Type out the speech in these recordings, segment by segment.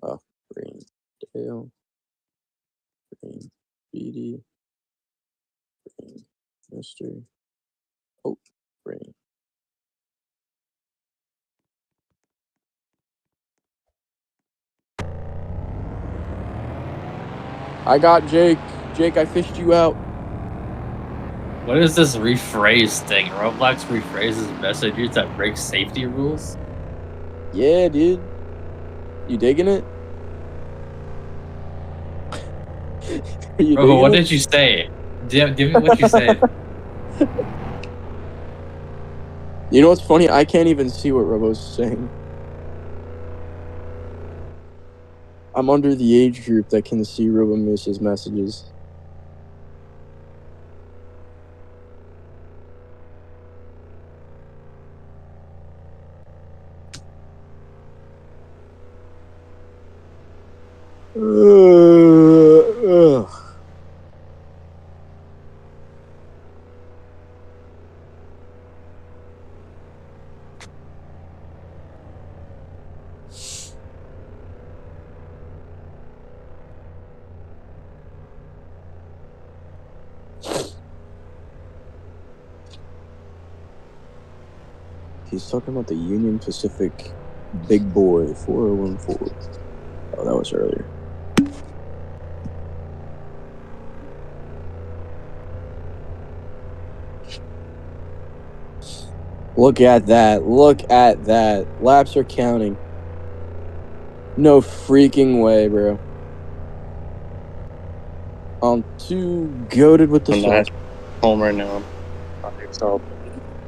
Oh, green Dale, green BD, green Mister. Oh, green. I got Jake. Jake, I fished you out. What is this rephrase thing? Roblox rephrases messages that break safety rules? Yeah, dude. You digging it? You Bro, what digging did you say? Give me what you said. You know what's funny? I can't even see what Robo's saying. I'm under the age group that can see Robo Moose's messages. Ugh. He's talking about the Union Pacific Big Boy 4014. Oh, that was earlier. Look at that. Look at that. Laps are counting. No freaking way, bro. I'm too goated with the I'm not home right now. So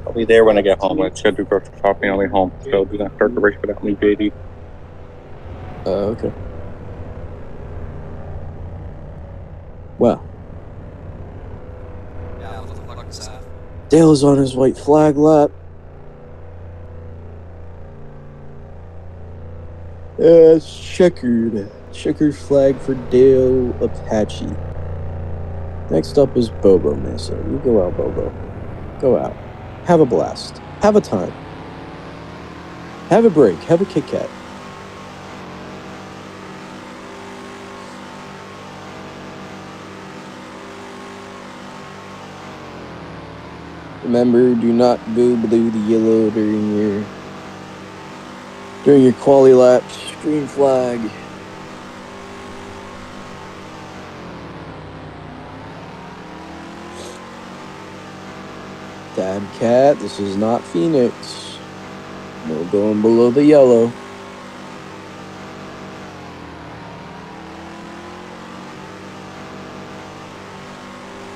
I'll be there when I get home. I should do grocery shopping. I'll be home. So do not start the race without me, JD. Okay. Well. Yeah, what the fuck is that? Dale is on his white flag lap. It's checkered. Checkered flag for Dale Apache. Next up is Bobo Mesa. You go out, Bobo. Go out. Have a blast. Have a time. Have a break. Have a Kit Kat. Remember, do not go blue the yellow during your quali lap. Green flag. Dab Cat, this is not Phoenix. No going below the yellow.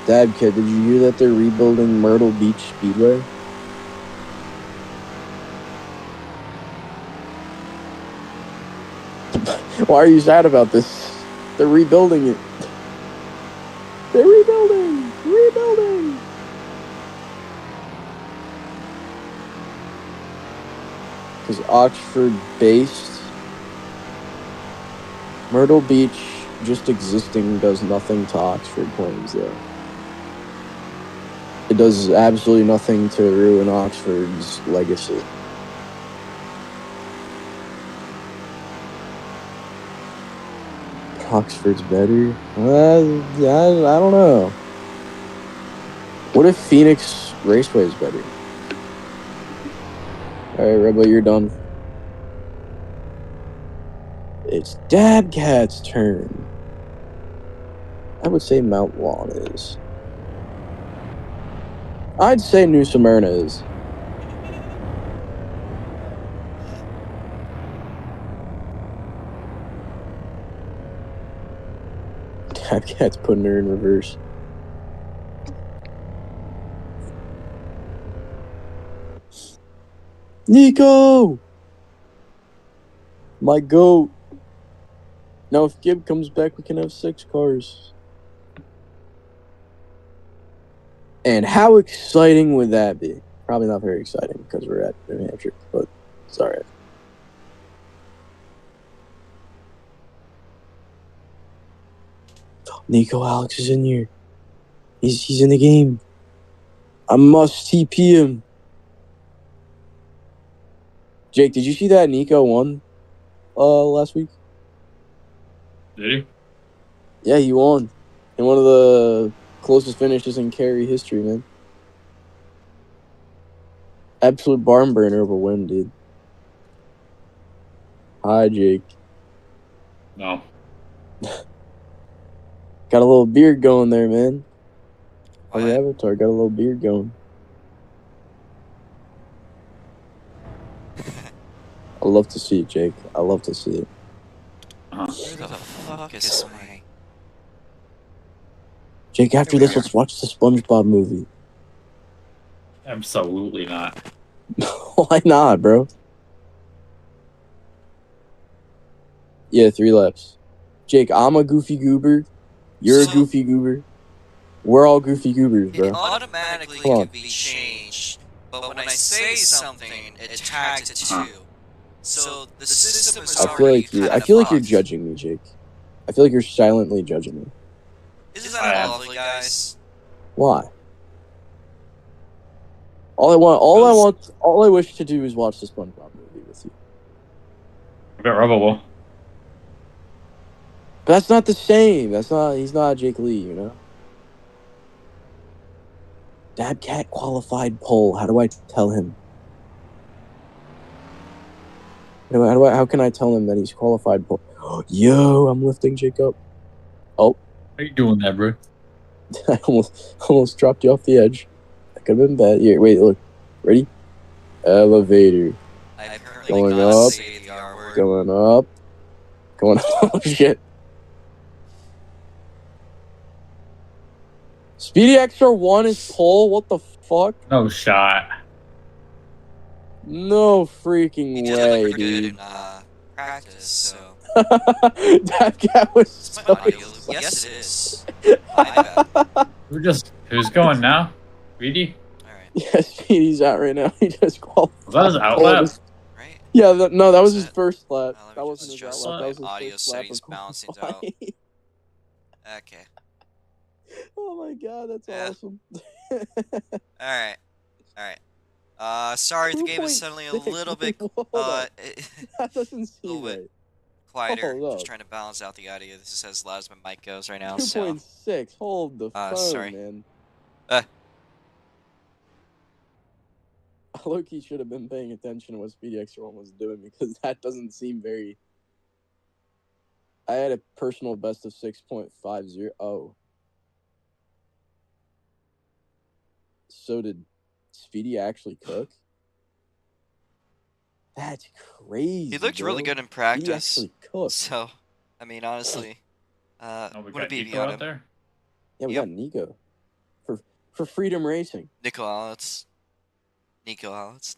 Dab Cat, did you hear that they're rebuilding Myrtle Beach Speedway? Why are you sad about this? They're rebuilding it. They're rebuilding! Rebuilding! Because Oxford-based Myrtle Beach just existing does nothing to Oxford claims, though. It does absolutely nothing to ruin Oxford's legacy. Oxford's better? I don't know. What if Phoenix Raceway is better? Alright, Rebel, you're done. It's Dab Cat's turn. I would say Mount Lawn is. I'd say New Smyrna is. Dab Cat's putting her in reverse. Nico! My goat. Now, if Gibb comes back, we can have 6 cars. And how exciting would that be? Probably not very exciting because we're at New Hampshire, but it's all right. Nico Alex is in here. He's in the game. I must TP him. Jake, did you see that Nico won last week? Did he? Yeah, he won. And one of the closest finishes in carry history, man. Absolute barn burner of a win, dude. Hi, Jake. No. Got a little beard going there, man. What? On your avatar, got a little beard going. I love to see it, Jake. I love to see it. Uh-huh. Where the fuck is my... Jake, after Here we this, are. let's watch the SpongeBob movie. Absolutely not. Why not, bro? Yeah, 3 laps. Jake, I'm a goofy goober. You're a So- goofy goober. We're all goofy goobers, It bro. automatically Come on. can be changed, but when I say something, it tags it too. So the system is I feel already like you're. kind I of feel like you're fucked. judging me, Jake. I feel like you're silently judging me. Isn't I that am. lovely, guys? Why? All I wish to do is watch the SpongeBob movie with you. I bet Robo will. But that's not the same. He's not Jake Lee, you know? Dabcat qualified pole. How do I tell him? How can I tell him that he's qualified pole? Yo, I'm lifting Jake up. Oh, How you doing that, bro? I almost dropped you off the edge. That could have been bad. Here, wait, look. Ready? Elevator. I apparently Going cannot up. say the R word. Going up. Going up. Oh, shit. Speedy XR1 is pole? What the fuck? No shot. No He freaking did way, look pretty good dude. in practice, so... That guy was Is my so audio loop? Yes, it is. My bad. Who's going now? Speedy? Alright, Yeah, Speedy's out right now. He just qualified. Was that his outlap? right? Yeah, no, that was Is his it? first lap. Let me That just wasn't his adjust outlap. my That was his audio first lap settings of balancing out. qualifying. Okay. Oh my god, that's Yeah. awesome. Alright. Alright. Sorry, the game is suddenly a 2.6. little bit, Hold up. That doesn't seem little bit right. quieter. Hold Just up. trying to balance out the audio. This is as loud as my mic goes right now, so... 2.6. Hold the phone, sorry. man. Uh. Loki should have been paying attention to what Speedy X1 was doing because that doesn't seem very. I had a personal best of 6.50. Oh. So did Speedy actually cook? That's crazy. He looked really good in Speedy practice. actually cooked. So, I mean, honestly, Oh, we wouldn't got be Nico beyond out him. there? Yeah, we Yep. got Nico. For Freedom Racing. Nico Allitz. Nico Allitz.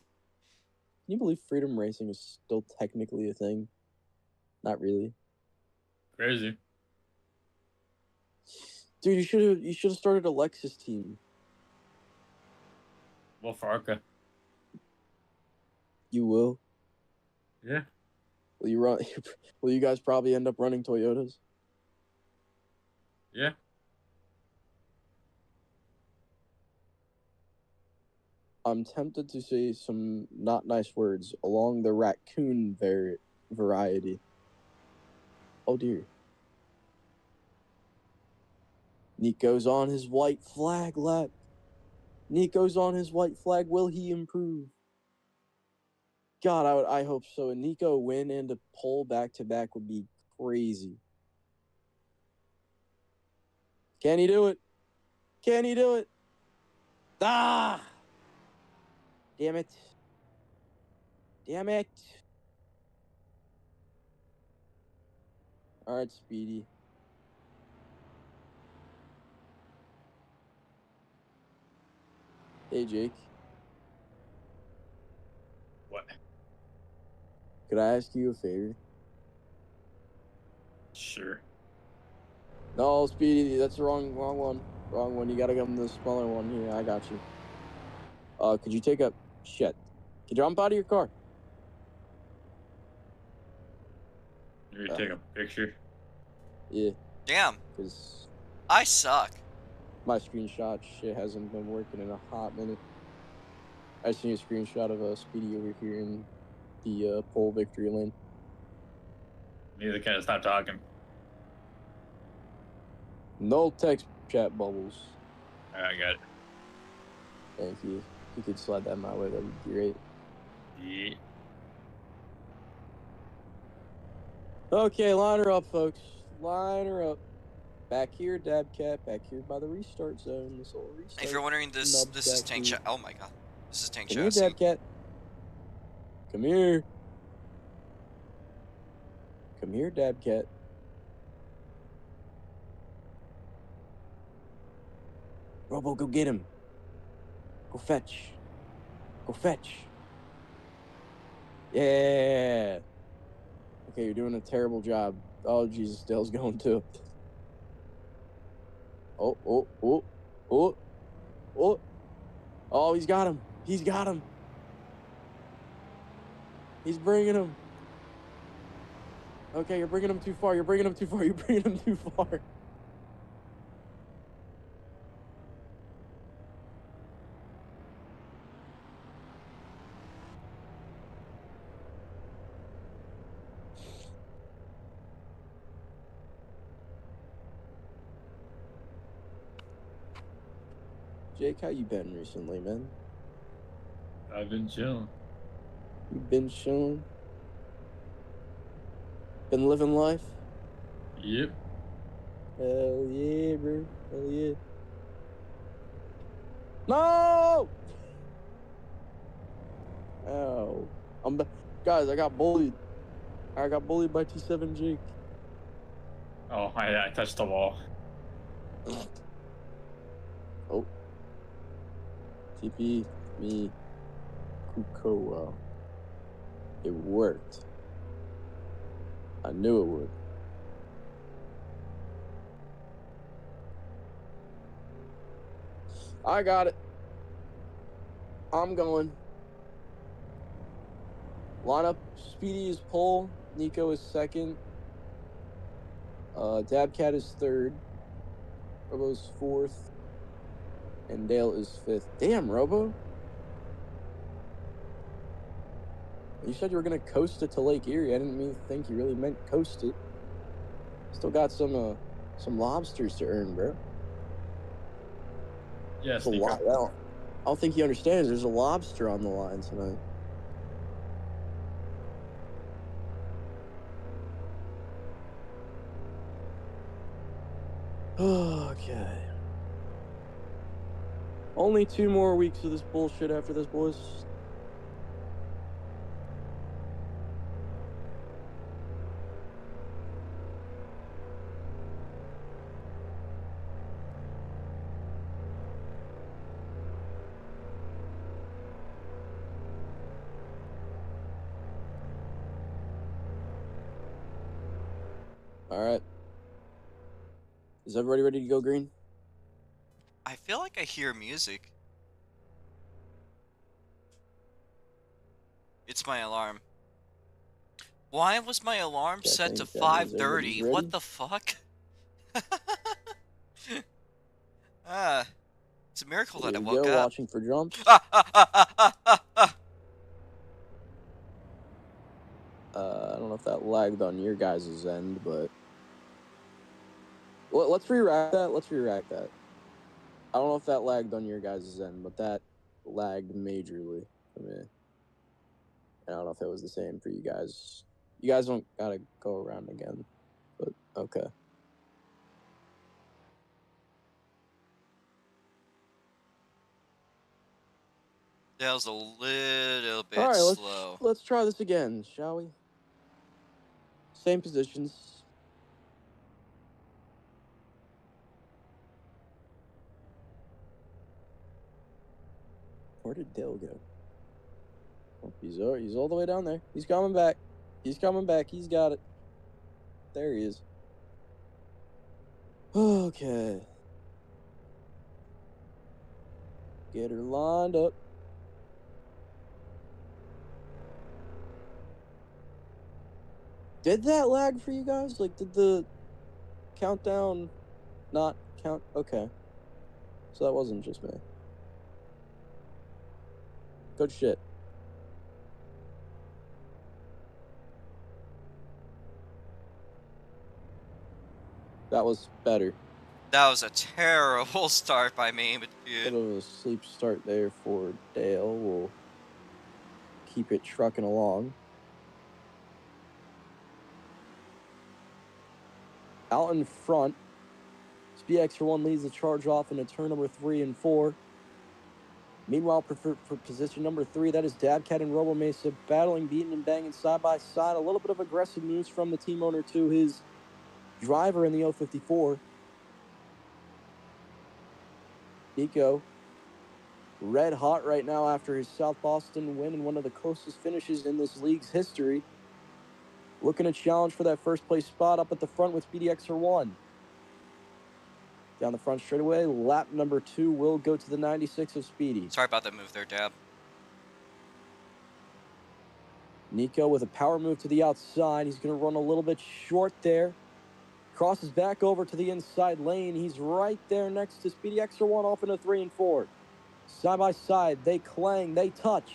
Can you believe Freedom Racing is still technically a thing? Not really. Crazy. Dude, you should have started a Lexus team. Well, Farka. You will. Yeah. Will you run? Will you guys probably end up running Toyotas? Yeah. I'm tempted to say some not nice words along the raccoon variety. Oh dear. Nico's on his white flag lap. Nico's on his white flag. Will he improve? God, I hope so. A Nico win and a pole back to back would be crazy. Can he do it? Can he do it? Ah! Damn it. Damn it. All right, Speedy. Hey, Jake. What? Could I ask you a favor? Sure. No, Speedy, that's the wrong one. Wrong one. You gotta give him the smaller one here. I got you. Could you take a shit? Could you jump out of your car? You take a picture. Yeah, Damn, because I suck. my screenshot shit hasn't been working in a hot minute. I seen a screenshot of a Speedy over here in the pole victory lane. Neither can stop talking. No text chat bubbles. Alright, I got it. Thank you. If you could slide that my way, that would be great. Yeah. Okay, line her up, folks. Line her up. Back here, Dab Cat. Back here by the restart zone. This little restart. If you're wondering, this Nubs is back tank here. Oh my god, this is tank Come here, chassis. Dab Cat. Come here. Come here, Dab Cat. Robo, go get him. Go fetch. Go fetch. Yeah. Okay, you're doing a terrible job. Oh, Jesus, Dale's going too. Oh, oh, oh, oh, oh. Oh, he's got him. He's got him. He's bringing him. Okay, you're bringing him too far. You're bringing him too far. You're bringing him too far. Jake, how you been recently, man? I've been chilling. You been chilling? Been living life? Yep. Hell yeah, bro. Hell yeah. No! Oh. Guys, I got bullied. I got bullied by T7 Jake. Oh, I touched the wall. Oh. TP me Kukoa. It worked. I knew it would. I got it. I'm going. Lineup, Speedy is pole. Nico is second. Dabcat is third. Robo's fourth. And Dale is fifth. Damn, Robo. You said you were going to coast it to Lake Erie. I didn't think you really meant coast it. Still got some lobsters to earn, bro. Yes, I Nico. don't think he understands. There's a lobster on the line tonight. Okay. Only 2 more weeks of this bullshit after this, boys. All right. Is everybody ready to go green? I feel like I hear music. It's my alarm. Why was my alarm Okay, set to that means 5:30? everybody's ready. What the fuck? It's a miracle that I Here we woke go, up. watching for jumps. I don't know if that lagged on your guys' end, but let's re-rack that. I don't know if that lagged on your guys' end, but that lagged majorly for me. I don't know if it was the same for you guys. You guys don't gotta go around again, but okay. That was a little bit All right, slow. let's try this again, shall we? Same positions. Where did Dale go? Oh, he's all the way down there. He's coming back. He's coming back. He's got it. There he is. Okay. Get her lined up. Did that lag for you guys? Like, did the countdown not count? Okay. So that wasn't just me. Good shit. That was better. That was a terrible start by me, but Bit dude. of a sleep start there for Dale. We'll keep it trucking along. Out in front, SPX1 leads the charge off into turn number 3 and 4. Meanwhile, for position number 3, that is Dabcat and Robo Mesa battling, beating and banging side by side. A little bit of aggressive moves from the team owner to his driver in the 054. Nico, red hot right now after his South Boston win and one of the closest finishes in this league's history. Looking to challenge for that first place spot up at the front with Speedy XR1. Down the front straightaway, lap number 2 will go to the 96 of Speedy. Sorry about that move there, Dab. Nico with a power move to the outside. He's going to run a little bit short there. Crosses back over to the inside lane. He's right there next to Speedy XR1 off into 3 and 4. Side by side, they clang, they touch.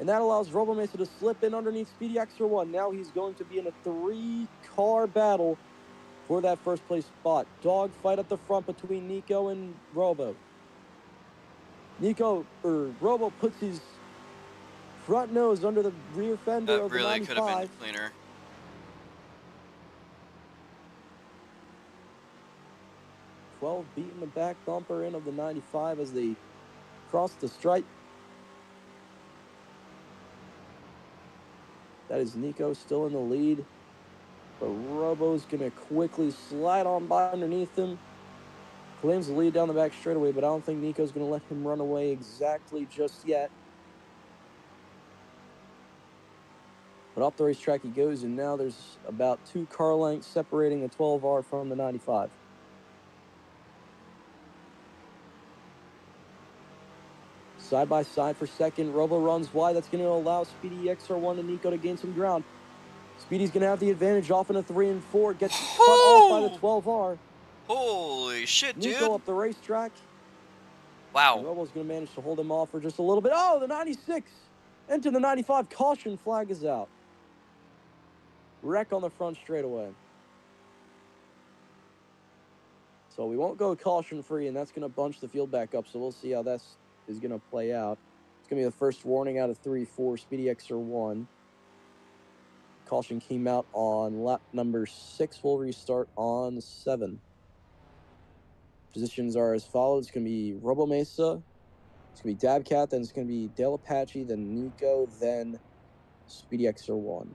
And that allows Robo Mesa to slip in underneath Speedy XR1. Now he's going to be in a 3-car battle for that first place spot. Dog fight at the front between Nico and Robo. Robo puts his front nose under the rear fender That of the really could have 95. been cleaner. 12 beating the back bumper in of the 95 as they cross the stripe. That is Nico still in the lead. But Robo's going to quickly slide on by underneath him. Claims the lead down the back straightaway, but I don't think Nico's going to let him run away exactly just yet. But off the racetrack he goes, and now there's about 2 car lengths separating the 12R from the 95. Side by side for second. Robo runs wide. That's going to allow Speedy XR1 and Nico to gain some ground. Speedy's going to have the advantage off into 3 and 4. Gets cut off by the 12R. Holy shit, dude. Nico up the racetrack. Wow. And Robo's going to manage to hold him off for just a little bit. Oh, the 96 into the 95. Caution flag is out. Wreck on the front straightaway. So we won't go caution free, and that's going to bunch the field back up. So we'll see how that is going to play out. It's going to be the first warning out of 3 for Speedy XR1. Caution came out on lap number 6. We'll restart on 7. Positions are as follows. It's going to be Robo Mesa. It's going to be Dabcat. Then it's going to be Dale Apache. Then Nico. Then Speedy XR1.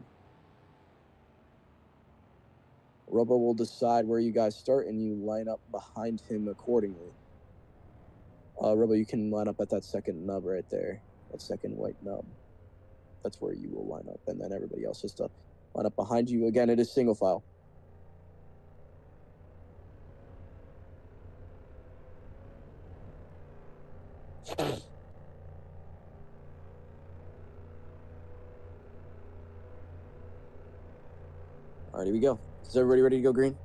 Robo will decide where you guys start, and you line up behind him accordingly. Robo, you can line up at that second nub right there. That second white nub. That's where you will line up, and then everybody else has to line up behind you. Again, it is single file. All right, here we go. Is everybody ready to go green?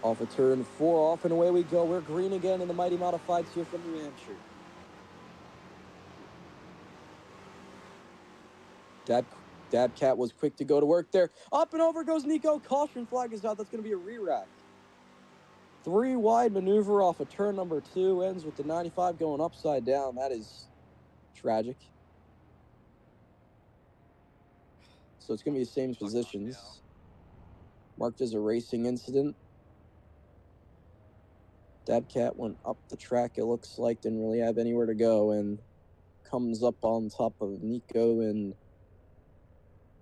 Off of turn 4, off and away we go. We're green again in the Mighty Modifieds here from New Hampshire. Dabcat was quick to go to work there. Up and over goes Nico. Caution flag is out. That's going to be a re-rack. 3 wide maneuver off of turn number 2. Ends with the 95 going upside down. That is tragic. So it's going to be the same positions. Marked as a racing incident. Dabcat went up the track, it looks like, didn't really have anywhere to go, and comes up on top of Nico and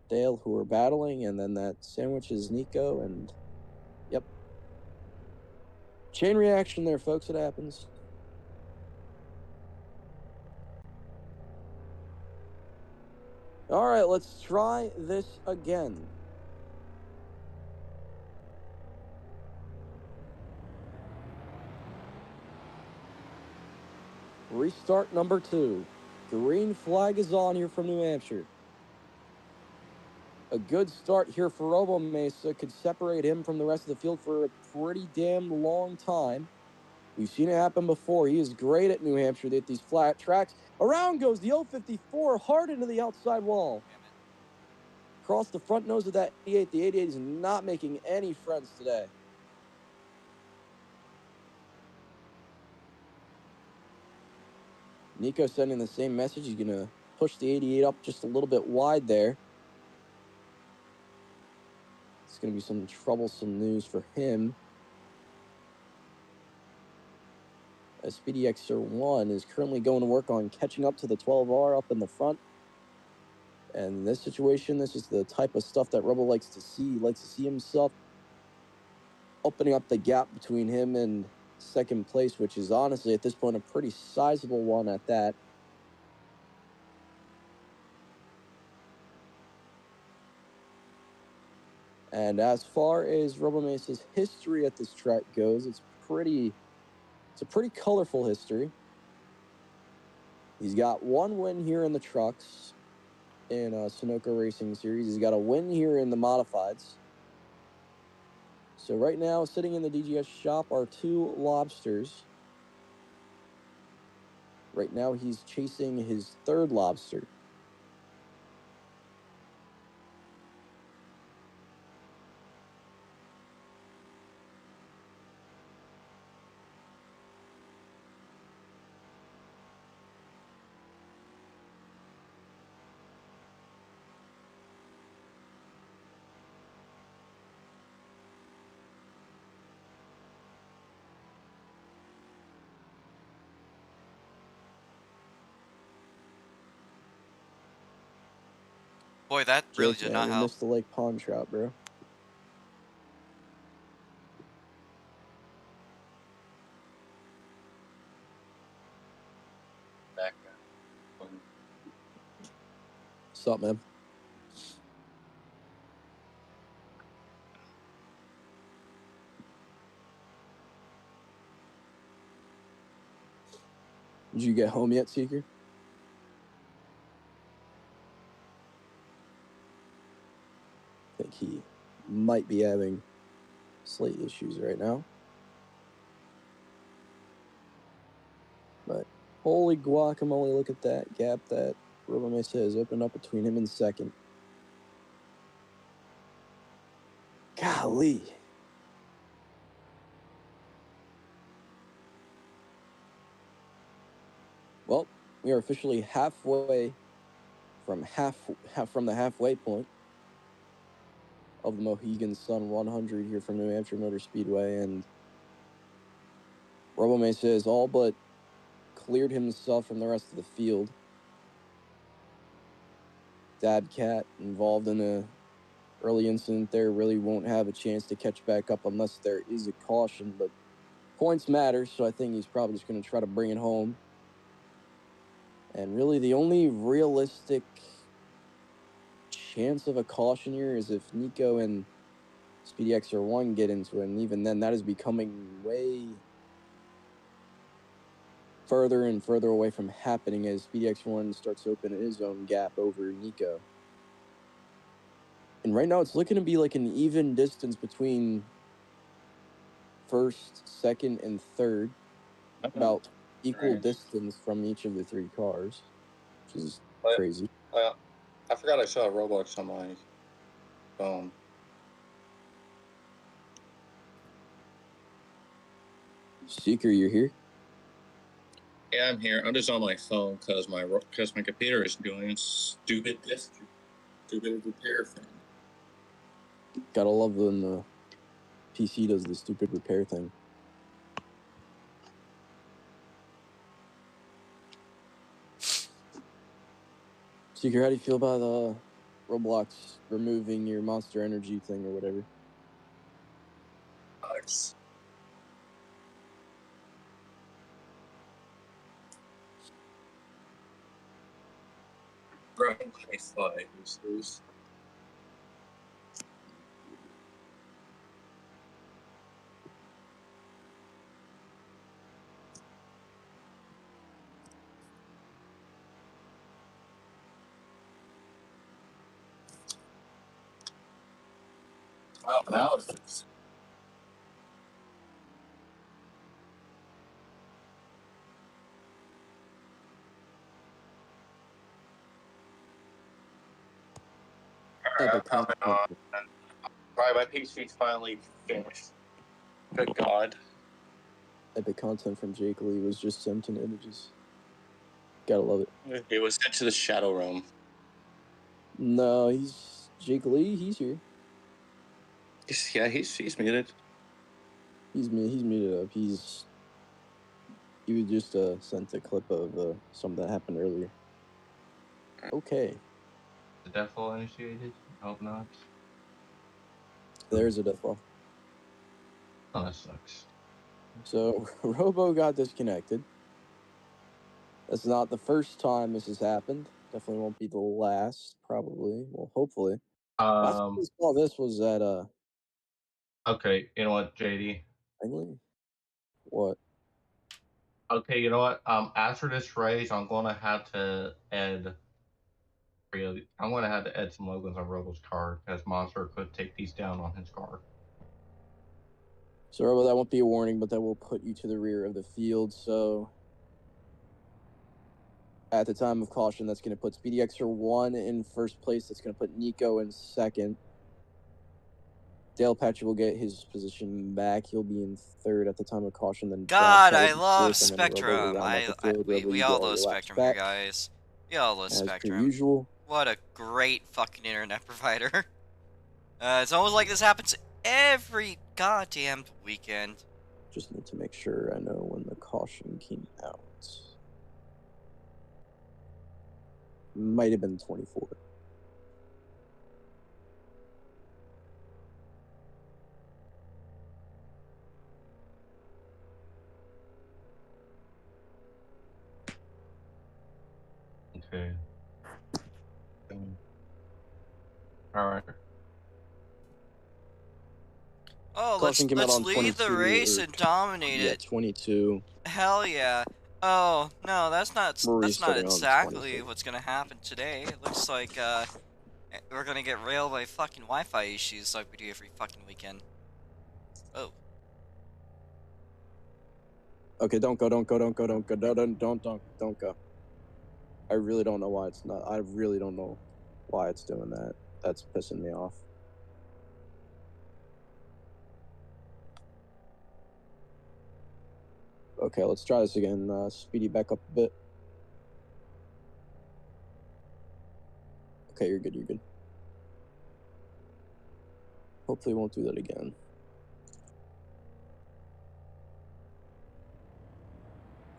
Dale, who are battling, and then that sandwiches Nico, and yep. Chain reaction there, folks, it happens. All right, let's try this again. Restart number 2. Green flag is on here from New Hampshire. A good start here for Robo Mesa could separate him from the rest of the field for a pretty damn long time. We've seen it happen before. He is great at New Hampshire at these flat tracks. Around goes the 054 hard into the outside wall. Damn it. Across the front nose of that 88. The 88 is not making any friends today. Nico sending the same message. He's going to push the 88 up just a little bit wide there. It's going to be some troublesome news for him. As Speedy XR1 is currently going to work on catching up to the 12R up in the front. And in this situation, this is the type of stuff that Rebel likes to see. He likes to see himself opening up the gap between him and second place, which is honestly at this point a pretty sizable one at that. And as far as Rebel Mesa's history at this track goes, it's a pretty colorful history. He's got one win here in the trucks in Sunoco Racing Series. He's got a win here in the modifieds. So right now, sitting in the DGS shop are 2 lobsters. Right now, he's chasing his 3rd lobster. Boy, that really Jake, did man, not we help. missed the lake pond trout, bro. Back. What's up, man? Did you get home yet, Seeker? I think he might be having slight issues right now. But holy guacamole, look at that gap that Rebel Mesa has opened up between him and second. Golly. Well, we are officially halfway from the halfway point of the Mohegan Sun 100 here from New Hampshire Motor Speedway, and Rebel Mesa has all but cleared himself from the rest of the field. Dad Cat involved in a early incident there really won't have a chance to catch back up unless there is a caution, but points matter, so I think he's probably just going to try to bring it home. And really the only realistic chance of a caution here is if Nico and Speedy XR1 get into it, and even then that is becoming way further and further away from happening as Speedy X1 starts to open his own gap over Nico. And right now it's looking to be like an even distance between first, second, and third. About equal distance from each of the 3 cars, which is crazy. I forgot I saw Roblox on my phone. Seeker, you're here? Yeah, I'm here. I'm just on my phone because my computer is doing stupid repair thing. Gotta love when the PC does the stupid repair thing. Seeker, how do you feel about Roblox removing your Monster Energy thing or whatever? Nice. Bro, I thought it was wow, now it's Epic content. Right, my PC's finally finished. Good God. Epic content from Jake Lee was just sent in images. Gotta love it. It was sent to the Shadow Realm. No, he's Jake Lee. He's here. Yeah, he's muted. He's muted up. He was just sent a clip of something that happened earlier. Okay, The deathfall initiated? I hope not. there's a deathfall. Oh, that sucks. So Robo got disconnected. That's not the first time this has happened. Definitely won't be the last. Probably. Well, hopefully. Last time we saw this was at Okay, you know what, JD? Langley? What? Okay, you know what? After this race, I'm gonna have to add. I'm gonna have to add some logos on Robo's car because Monster could take these down on his car. So Robo, that won't be a warning, but that will put you to the rear of the field. So at the time of caution, that's going to put Speedy Xer 1 in first place. That's going to put Nico in second. Dale Patcher will get his position back. He'll be in third at the time of caution. Then God, Brad I will be love fourth, and then Robo will Spectrum. round out the field. Robo, We you all get all love your laps Spectrum here, back, guys. We all love as per Spectrum. usual. What a great fucking internet provider. It's almost like this happens every goddamn weekend. Just need to make sure I know when the caution came out. Might have been 24. Okay. All right. Oh, Caution came out let's on lead the 22, race or and dominate yeah, it. 22. Hell yeah. Oh, no, that's not We're restarting on exactly 22. what's gonna happen today. It looks like we're gonna get railed by fucking Wi-Fi issues like we do every fucking weekend. Oh. Okay, don't go. Don't go. I really don't know why it's not. I really don't know why it's doing that. That's pissing me off. Okay, let's try this again. Speedy back up a bit. Okay, you're good. You're good. Hopefully, won't do that again.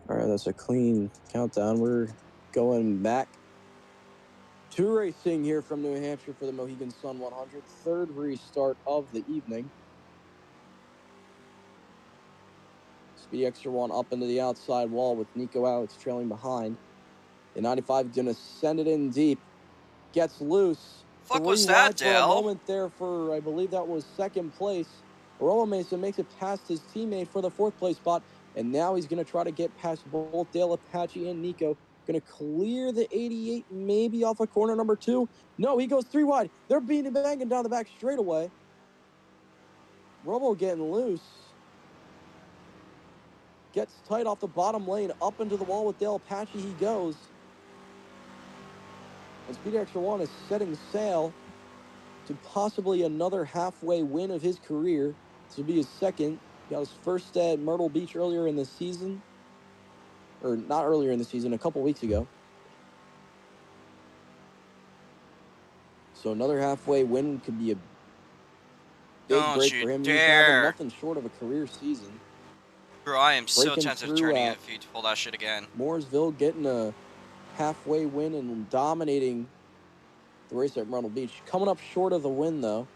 All right, that's a clean countdown. We're going back to racing here from New Hampshire for the Mohegan Sun 100. Third restart of the evening. Speedy Extra 1 up into the outside wall with Nico Alex trailing behind. The 95 going to send it in deep. Gets loose. Fuck 3 was that, wide for a Dale? moment there for, I believe that was second place. Romo Mason makes it past his teammate for the fourth place spot. And now he's going to try to get past both Dale Apache and Nico. Going to clear the 88 maybe off of corner number 2. No, he goes 3 wide. They're beating banging down the back straightaway. Romo getting loose. Gets tight off the bottom lane, up into the wall with Dale Apache he goes. And Speed Extra 1 is setting sail to possibly another halfway win of his career. This will be his second. Got his first at Myrtle Beach earlier in the season. Or not earlier in the season, a couple weeks ago. So another halfway win could be a big Don't break you for him. He's having dare. nothing short of a career season. Bro, I am so Breaking tempted to through turn at if you pull that shit again. Mooresville, getting a halfway win and dominating the race at Myrtle Beach. Coming up short of the win, though.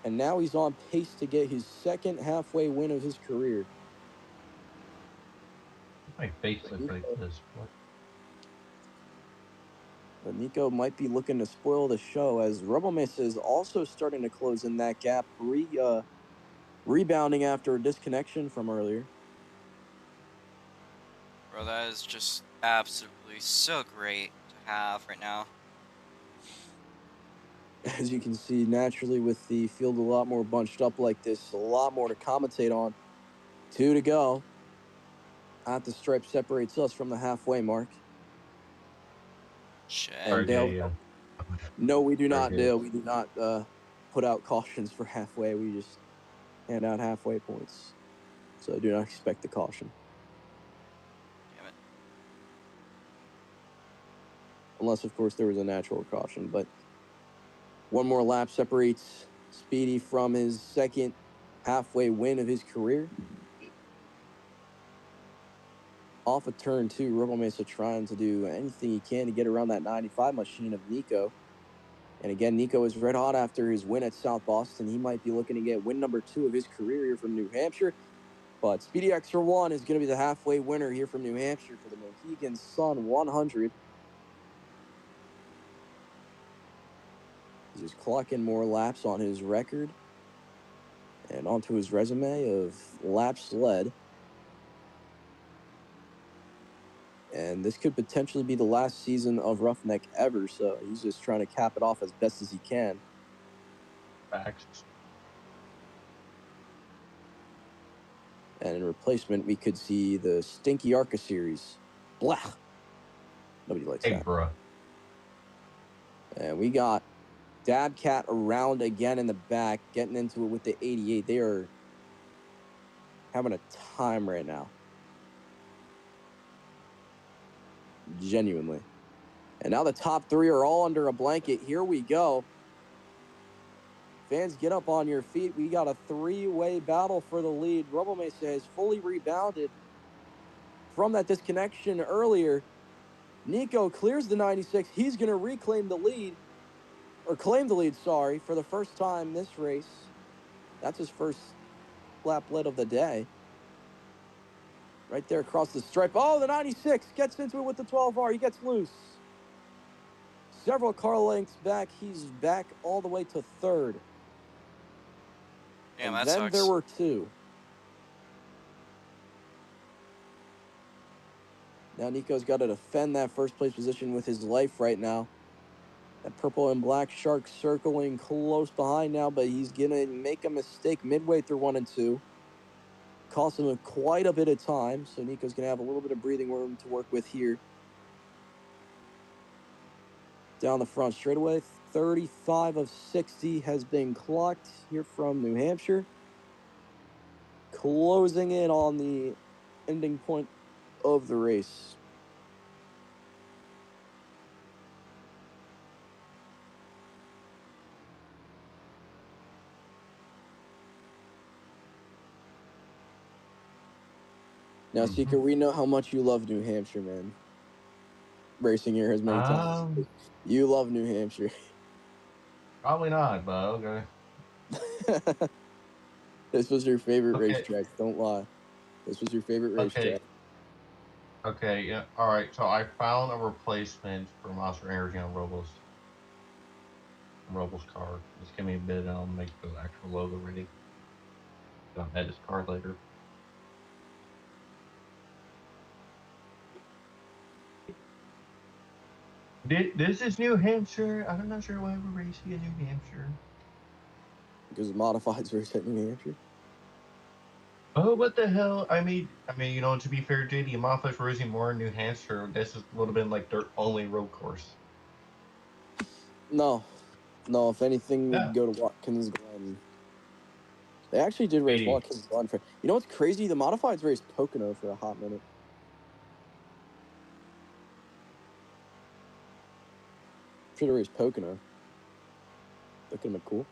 And now he's on pace to get his second halfway win of his career. My face looks like this. What? But Nico might be looking to spoil the show as Rebelmesa is also starting to close in that gap, rebounding after a disconnection from earlier. Bro, that is just absolutely so great to have right now. As you can see, naturally with the field a lot more bunched up like this, a lot more to commentate on. 2 to go. At the stripe separates us from the halfway mark. Shit. And Dale, Yeah. No, we do Very not, good. Dale. We do not put out cautions for halfway. We just hand out halfway points. So I do not expect the caution. Damn it. Unless, of course, there was a natural caution. But one more lap separates Speedy from his second halfway win of his career. Off of turn 2, Robo Mesa trying to do anything he can to get around that 95 machine of Nico. And again, Nico is red hot after his win at South Boston. He might be looking to get win number 2 of his career here from New Hampshire. But Speedy Extra 1 is going to be the halfway winner here from New Hampshire for the Mohegan Sun 100. He's just clocking more laps on his record and onto his resume of laps led. And this could potentially be the last season of Roughneck ever, so he's just trying to cap it off as best as he can. Facts. And in replacement, we could see the Stinky Arca series. Blah! Nobody likes Hey, that. bruh. And we got Dabcat around again in the back, getting into it with the 88. They are having a time right now. Genuinely. And now the top 3 are all under a blanket. Here we go. Fans, get up on your feet. We got a 3-way battle for the lead. Robo Mesa has fully rebounded from that disconnection earlier. Nico clears the 96. He's going to reclaim the lead, or claim the lead, sorry, for the first time this race. That's his first lap lead of the day. Right there across the stripe. Oh, the 96 gets into it with the 12R. He gets loose. Several car lengths back. He's back all the way to third. Damn, And that then sucks. there were 2. Now Nico's got to defend that first place position with his life right now. That purple and black shark circling close behind now, but he's going to make a mistake midway through 1 and 2. Cost him quite a bit of time, so Nico's going to have a little bit of breathing room to work with here. Down the front straightaway, 35 of 60 has been clocked here from New Hampshire. Closing in on the ending point of the race. Now, Seeker, we know how much you love New Hampshire, man. Racing here as many times. You love New Hampshire. Probably not, but okay. This was your favorite Okay. racetrack. Don't lie. This was your favorite racetrack. Okay, yeah. All right, so I found a replacement for Monster Energy on Robo's car. Just give me a bit and I'll make the actual logo ready. I'll edit his car later. This is New Hampshire. I'm not sure why we're racing in New Hampshire. Because modifieds race at New Hampshire. Oh, what the hell? I mean, you know, to be fair, JD, modifieds were racing more in New Hampshire. This would have been like their only road course. No. If anything, Yeah. we'd go to Watkins Glen. They actually did race Watkins Glen. You know what's crazy? The modifieds raced Pocono for a hot minute. Should have raced Pocono. That could have been cool.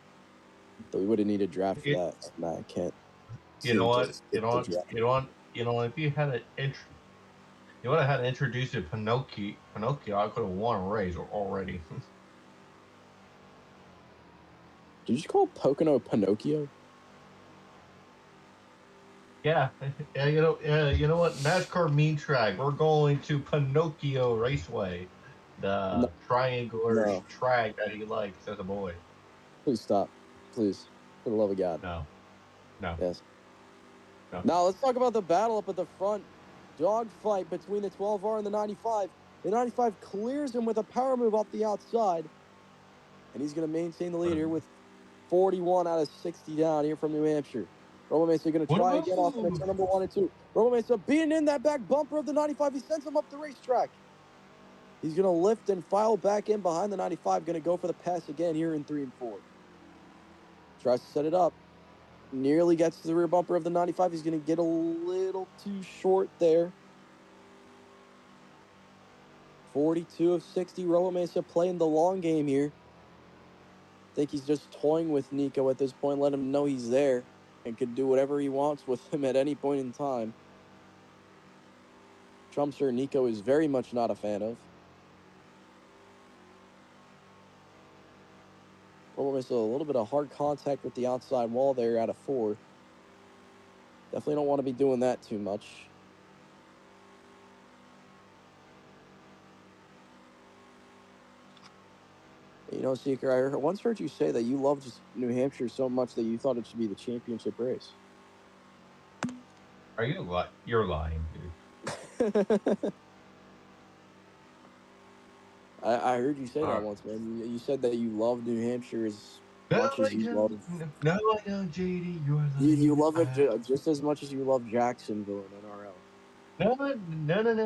Though we would have needed a draft for that. Nah, I can't. You know what? You know what? If you had you would have had to introduce to Pinocchio. I could have won a race already. Did you just call Pocono Pinocchio? Yeah, you know what? NASCAR mean track. We're going to Pinocchio Raceway, the triangular track that he likes as a boy. Please stop. Please. For the love of God. No. Yes. No. Now let's talk about the battle up at the front. Dogfight between the 12R and the 95. The 95 clears him with a power move off the outside. And he's going to maintain the lead here with 41 out of 60 down here from New Hampshire. Robo Mesa going to try again off of turn number 1 and 2. Robo Mesa beating in that back bumper of the 95. He sends him up the racetrack. He's going to lift and file back in behind the 95. Going to go for the pass again here in 3 and 4. Tries to set it up. Nearly gets to the rear bumper of the 95. He's going to get a little too short there. 42 of 60. Robo Mesa playing the long game here. I think he's just toying with Nico at this point, let him know he's there and could do whatever he wants with him at any point in time. Which I'm sure Nico is very much not a fan of. Robo Mesa a little bit of hard contact with the outside wall there out of 4. Definitely don't want to be doing that too much. You know, Seeker, I once heard you say that you loved New Hampshire so much that you thought it should be the championship race. Are you You're lying, dude. I heard you say that once, man. You said that you loved New Hampshire as much as you love. No, I know, JD. You're lying. You love it just as much as you love Jacksonville and NRL. No,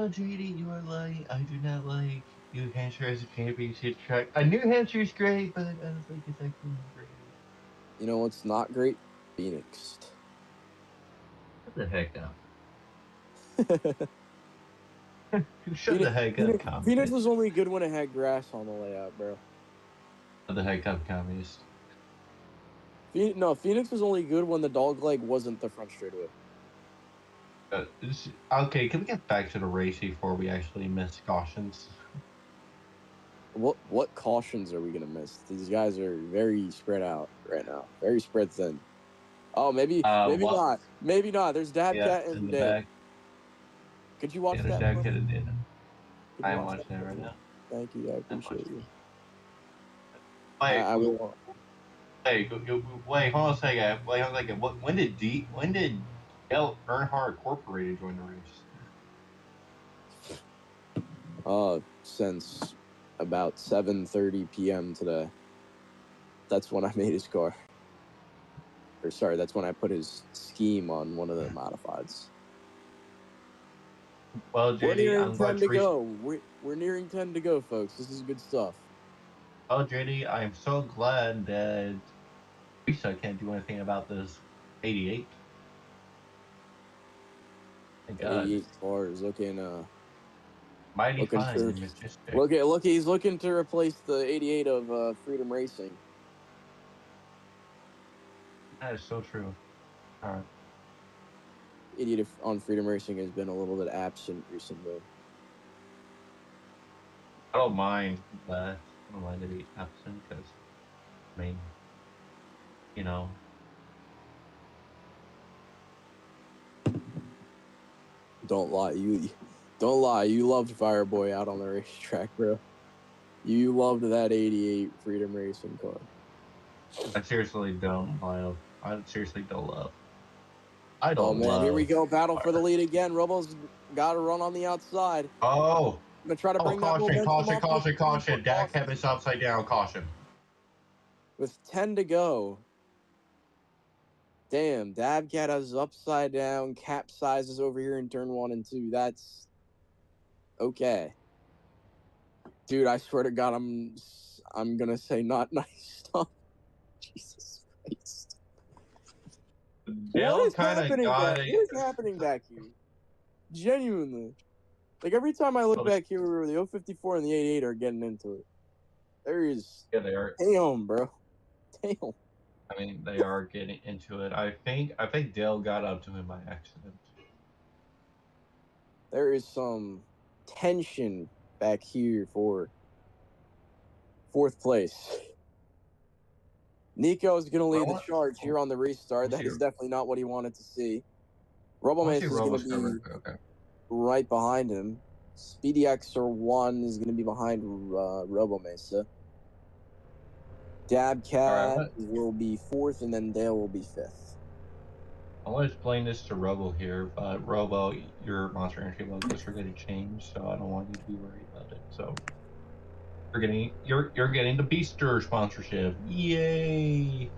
JD. You are lying. I do not like New Hampshire as a championship track. New Hampshire's great, but I don't think it's actually great. You know what's not great? Phoenix. Shut the heck up. Shut the heck up, Phoenix was only good when it had grass on the layout, bro. Shut the heck up, communist. No, Phoenix was only good when the dog leg wasn't the front straightaway. Okay, can we get back to the race before we actually miss cautions? What cautions are we gonna miss? These guys are very spread out right now. Very spread thin. Oh, maybe not. Maybe not. There's Dabcat in and the Dale. back. Could you watch There's that? Dabcat and Dale. I'm watching it right now. Thank you. I appreciate you. Wait, I will. Wait, hold on a second. When did Dale Earnhardt Incorporated join the race? Since about 7:30 p.m. today. That's when I made his car. Or sorry, that's when I put his scheme on one of the modifieds. Well, JD, we're nearing I'm 10 to go. We're nearing 10 to go, folks. This is good stuff. Well, JD, I'm so glad that Lisa can't do anything about this 88. Thank God. 88 car is looking Mighty looking fine for, and majestic. look, he's looking to replace the 88 of Freedom Racing. That is so true. All right. 88 on Freedom Racing has been a little bit absent recently. I don't mind that. I don't mind to be absent because, I mean, you know. Don't lie, you loved Fireboy out on the racetrack, bro. You loved that 88 Freedom Racing car. I seriously don't love. I seriously don't love. Oh man, here we go. Battle for the lead again. Robo's got to run on the outside. Oh! I'm going to try to bring that momentum up. Caution. Dak Kevin's upside down. Caution. With 10 to go. Damn, Dabcat has upside down, capsizes over here in turn 1 and 2. That's okay. Dude, I swear to God, I'm gonna say not nice stuff. Jesus Christ. What is happening back here? Genuinely. Like, every time I look back here, the 054 and the 88 are getting into it. There is... Yeah, they are. Damn, bro. Damn. I mean, they are getting into it. I think Dale got up to him by accident. There is some tension back here for 4th place. Nico is going to lead the charge here on the restart. That is definitely not what he wanted to see. Robomace is going to be right behind him. Speedy XR1 is going to be behind Robomesa. Dabcat will be 4th, and then Dale will be 5th. I want to explain this to Robo here, but Robo, your Monster Energy logos are getting changed, so I don't want you to be worried about it. So you're getting the Beaster sponsorship. Yay!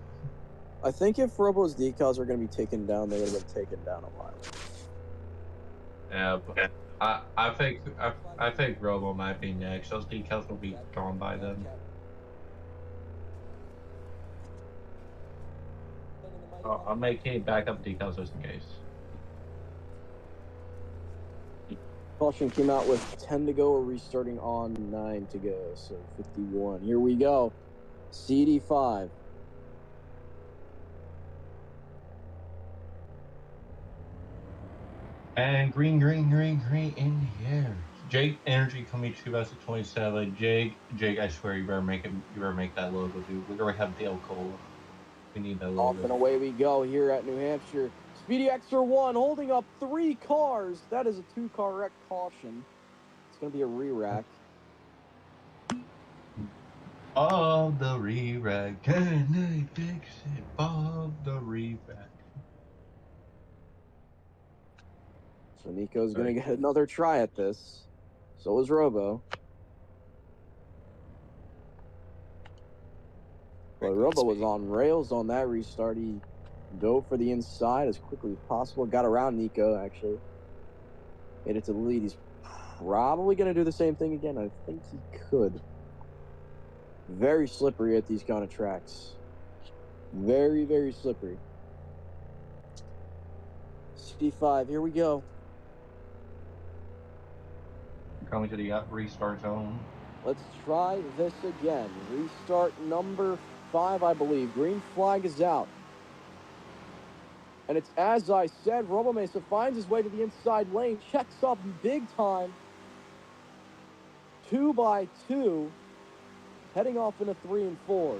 I think if Robo's decals are going to be taken down, they would have been taken down a while. Yeah, but I think Robo might be next. Those decals will be gone by then. I'll make Kate back up decals just in case. Caution came out with 10 to go. We're restarting on 9 to go, so 51. Here we go. CD5. And green in the air. Jake Energy coming to 2027. Jake, I swear you better make that logo, dude. We already have Dale Cole. We need that logo. Off and away we go here at New Hampshire. Speedy Xer1 holding up 3 cars. That is a 2-car wreck caution. It's going to be a re-rack. Bob the re-rack. Can they fix it? Bob the re-rack. So Nico's going to get another try at this. So is Robo. But Robo was on rails on that restart. He dove for the inside as quickly as possible. Got around Nico, actually. Made it to the lead. He's probably going to do the same thing again. I think he could. Very slippery at these kind of tracks. Very, very slippery. CD5, here we go. Coming to the restart zone. Let's try this again. Restart number 5, I believe. Green flag is out. And it's as I said, Robo Mesa finds his way to the inside lane, checks up big time. 2 by 2, heading off into 3 and 4.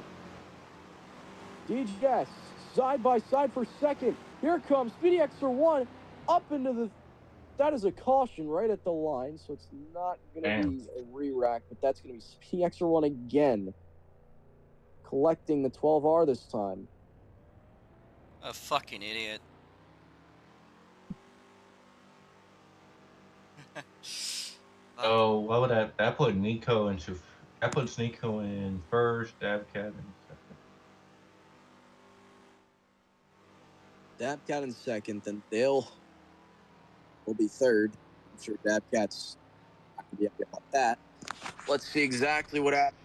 DGS, side by side for second. Here comes Speedy Xer1 up into the... That is a caution right at the line, so it's not going to be a re-rack, but that's going to be Speedy Xer1 again. Collecting the 12R this time. A fucking idiot. Oh, what would that put Nico into? That puts Nico in first, Dabcat in second. Dabcat in second, then Dale will be third. I'm sure Dabcat's not going to be happy about that. Let's see exactly what happens.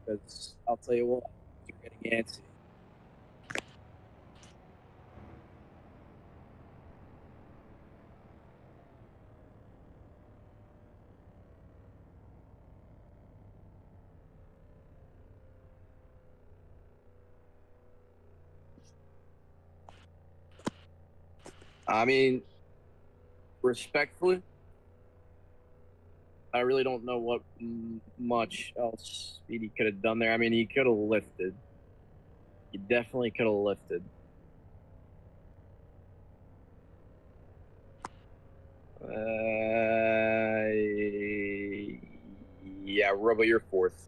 Because I'll tell you what, you're getting antsy. I mean, respectfully, I really don't know what much else Speedy could have done there. I mean, he could have lifted. He definitely could have lifted. Yeah, Robo, you're fourth.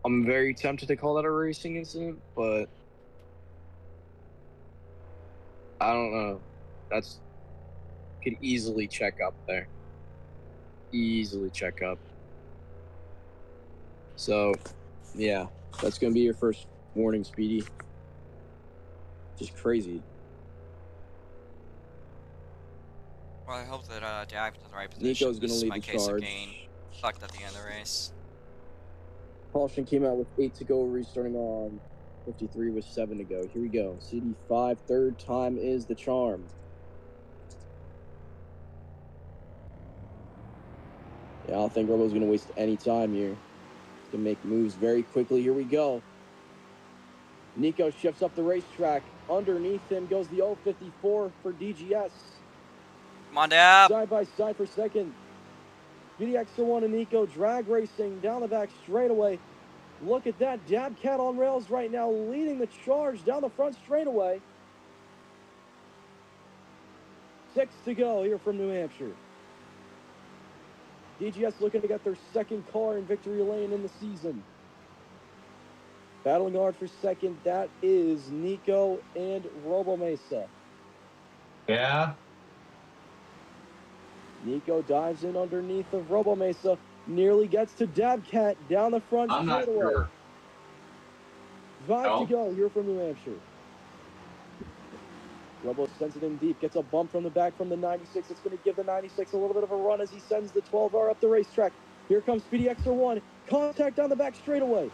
I'm very tempted to call that a racing incident, but I don't know. That's could easily check up there. Easily check up. So, yeah, that's gonna be your first warning, Speedy. Just crazy. Well, I hope that Dive to the right position. Nico's gonna This is lead my the case charge. of gain. Fucked at the end of the race. Caution came out with 8 to go, restarting on 53 with 7 to go. Here we go. CD5, third time is the charm. Yeah, I don't think Robo's going to waste any time here. He's going to make moves very quickly. Here we go. Nico shifts up the racetrack. Underneath him goes the 054 for DGS. Come on, Dab. Side by side for second. VDX1 and Nico drag racing down the back straightaway. Look at that. Dabcat on rails right now, leading the charge down the front straightaway. 6 to go here from New Hampshire. DGS looking to get their second car in victory lane in the season. Battling hard for second, that is Nico and Robo Mesa. Yeah. Nico dives in underneath of Robo Mesa. Nearly gets to Dabcat down the front I'm not straightaway. sure. 5 to No. go here from New Hampshire. Robo sends it in deep, gets a bump from the back from the 96. It's going to give the 96 a little bit of a run as he sends the 12R up the racetrack. Here comes Speedy XR1. Contact on the back straightaway.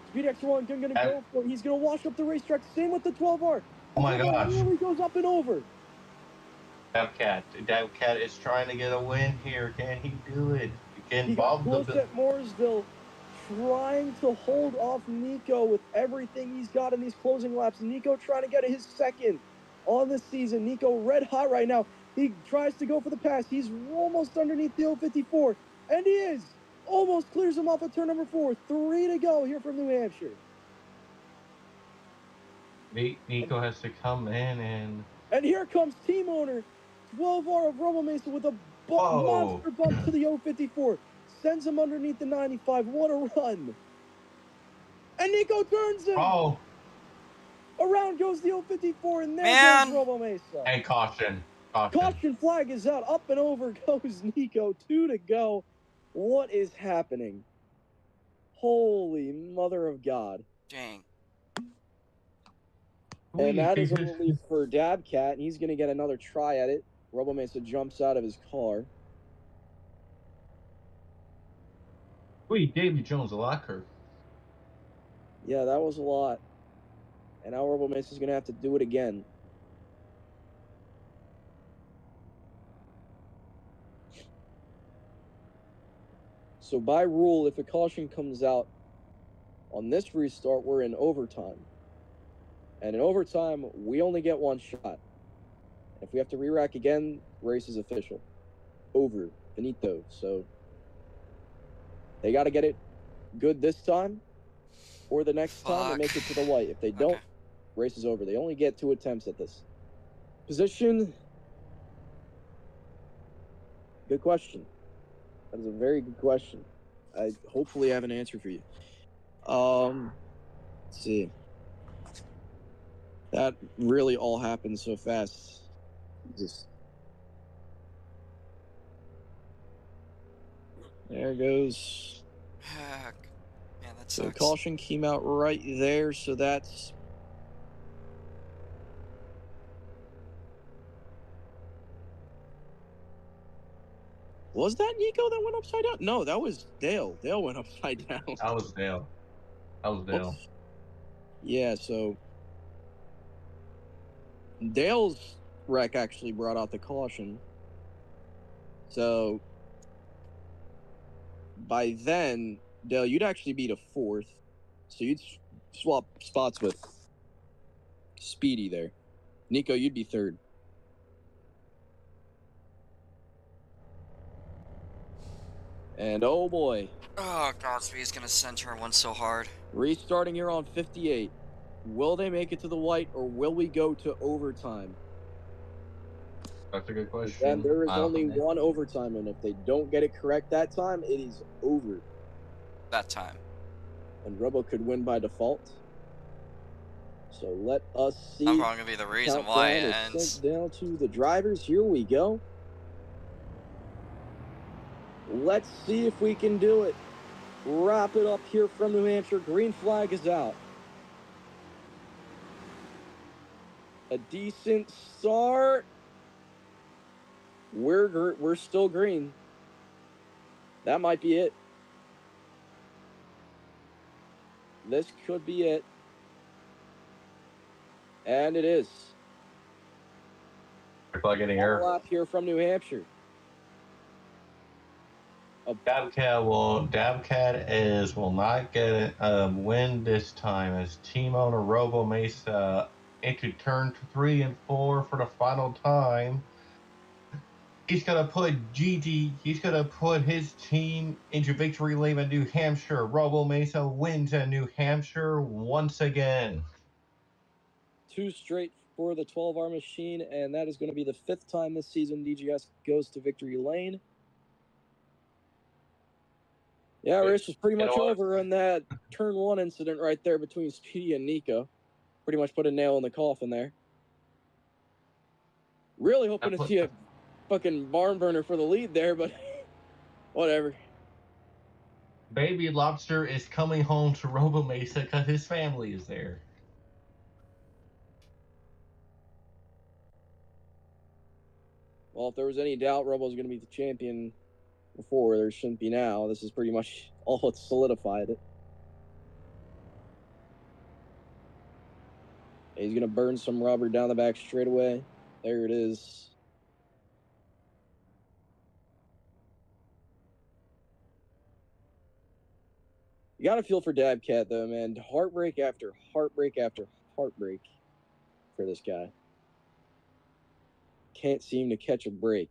Speedy XR1 going to go for it. He's going to wash up the racetrack. Same with the 12R. Oh my gosh. Nearly goes up and over. Dabcat is trying to get a win here. Can he do it? Again, He got Bob close at Mooresville, trying to hold off Nico with everything he's got in these closing laps. Nico trying to get his second on the season. Nico red hot right now. He tries to go for the pass. He's almost underneath the 054, and he is. Almost clears him off at turn number 4. 3 to go here from New Hampshire. Nico has to come in and... And here comes team owner, 12R of Robo Mesa with a monster bump to the 054. Sends him underneath the 95. What a run. And Nico turns him. Oh. Around goes the 054, and there goes Robo Mesa. And caution. Caution flag is out. Up and over goes Nico. 2 to go. What is happening? Holy mother of God. Dang. And that is a relief for Dabcat, and he's going to get another try at it. Robo Mesa jumps out of his car. Wait, Davy Jones a lot, Kirk. Yeah, that was a lot. And now Robo Mesa is going to have to do it again. So by rule, if a caution comes out on this restart, we're in overtime. And in overtime, we only get one shot. If we have to re-rack again, race is official. Over. Finito. So they got to get it good this time or the next time and make it to the white. If they don't, race is over. They only get 2 attempts at this. Position. Good question. That is a very good question. I hopefully have an answer for you. Let's see. That really all happened so fast. Jesus. There goes. Heck. Man, that So sucks. caution came out right there, so that's... Was that Nico that went upside down? No, that was Dale. Dale went upside down. That was Dale. Oops. Yeah, so Dale's wreck actually brought out the caution. So by then, Dale, you'd actually be to 4th. So you'd swap spots with Speedy there. Nico, you'd be 3rd. And oh boy. Oh, God, Speedy's gonna send turn 1 so hard. Restarting here on 58. Will they make it to the white, or will we go to overtime? That's a good question. And there is only one overtime, and if they don't get it correct that time, it is over. That time. And Robo could win by default. So let us see. I'm probably gonna be the reason why it ends. Sent down to the drivers. Here we go. Let's see if we can do it. Wrap it up here from New Hampshire. Green flag is out. A decent start. We're still green. That might be it. This could be it. And it is. Plug getting error. Lap here from New Hampshire. Dabcat will not get a win this time as team owner Robo Mesa into turn 3 and 4 for the final time. He's gonna put his team into victory lane in New Hampshire. Robo Mesa wins at New Hampshire once again. 2 straight for the 12R machine, and that is going to be the 5th time this season DGS goes to victory lane. Yeah, race was pretty much over in that turn 1 incident right there between Speedy and Nico. Pretty much put a nail in the coffin there. Really hoping to see a fucking barn burner for the lead there, but whatever. Baby Lobster is coming home to Robo Mesa because his family is there. Well, if there was any doubt Robo's going to be the champion before, there shouldn't be now. This is pretty much all that's solidified it. He's going to burn some rubber down the back straight away. There it is. You got to feel for Dabcat, though, man. Heartbreak after heartbreak after heartbreak for this guy. Can't seem to catch a break.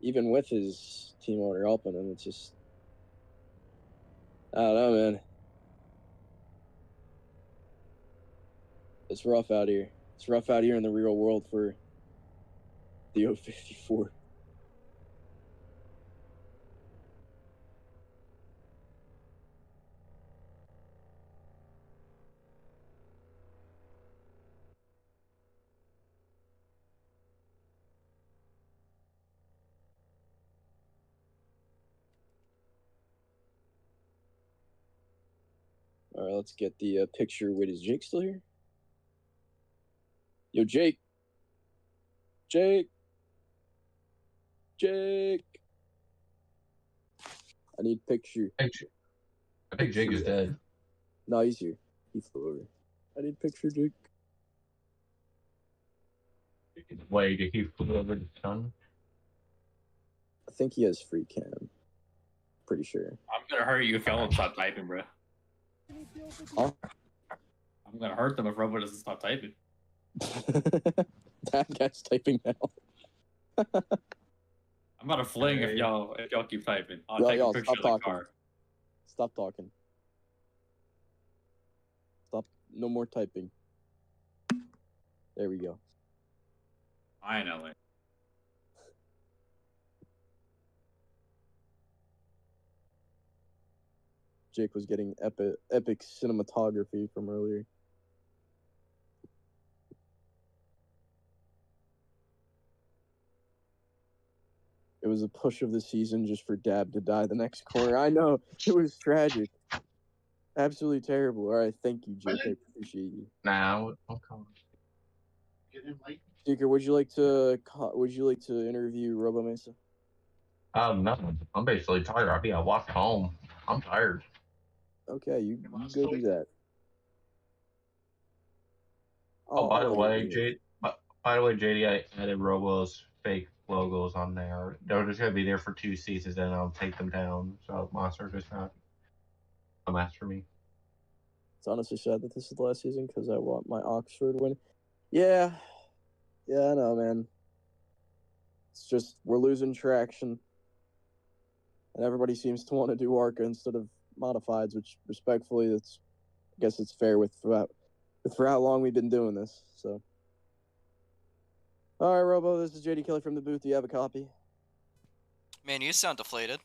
Even with his team owner helping him, it's just... I don't know, man. It's rough out here. It's rough out here in the real world for the 054. All right, let's get the picture. Wait, is Jake still here? Yo, Jake. Jake. Jake. I need picture. I think Jake is dead. No, he's here. He flew over. I need picture, Jake. Wait, did he flew over the sun? I think he has free cam. Pretty sure. I'm gonna hurt you if y'all don't stop typing, bro. Huh? I'm gonna hurt them if Robo doesn't stop typing. That guy's typing now. I'm about to fling if y'all keep typing. I'll take Y'all, a picture of the car. Stop talking. Stop. No more typing. There we go. Finally. Jake was getting epic cinematography from earlier. It was a push of the season just for Dab to die the next corner. I know. It was tragic. Absolutely terrible. All right, thank you, Jake. I appreciate you. Nah, okay. Seeker, would you like to interview Robo Mesa? No. I'm basically tired. I walked home. I'm tired. Okay, you go do that. By the way, JD, I added Robo's fake logos on there. They're just gonna be there for 2 seasons, then I'll take them down. So Monster just not come after me. It's honestly sad that this is the last season because I want my Oxford win. Yeah, I know, man. It's just we're losing traction, and everybody seems to want to do ARCA instead of modifieds, which respectfully, I guess it's fair for how long we've been doing this. So, all right, Robo, this is JD Kelly from the booth. Do you have a copy? Man, you sound deflated.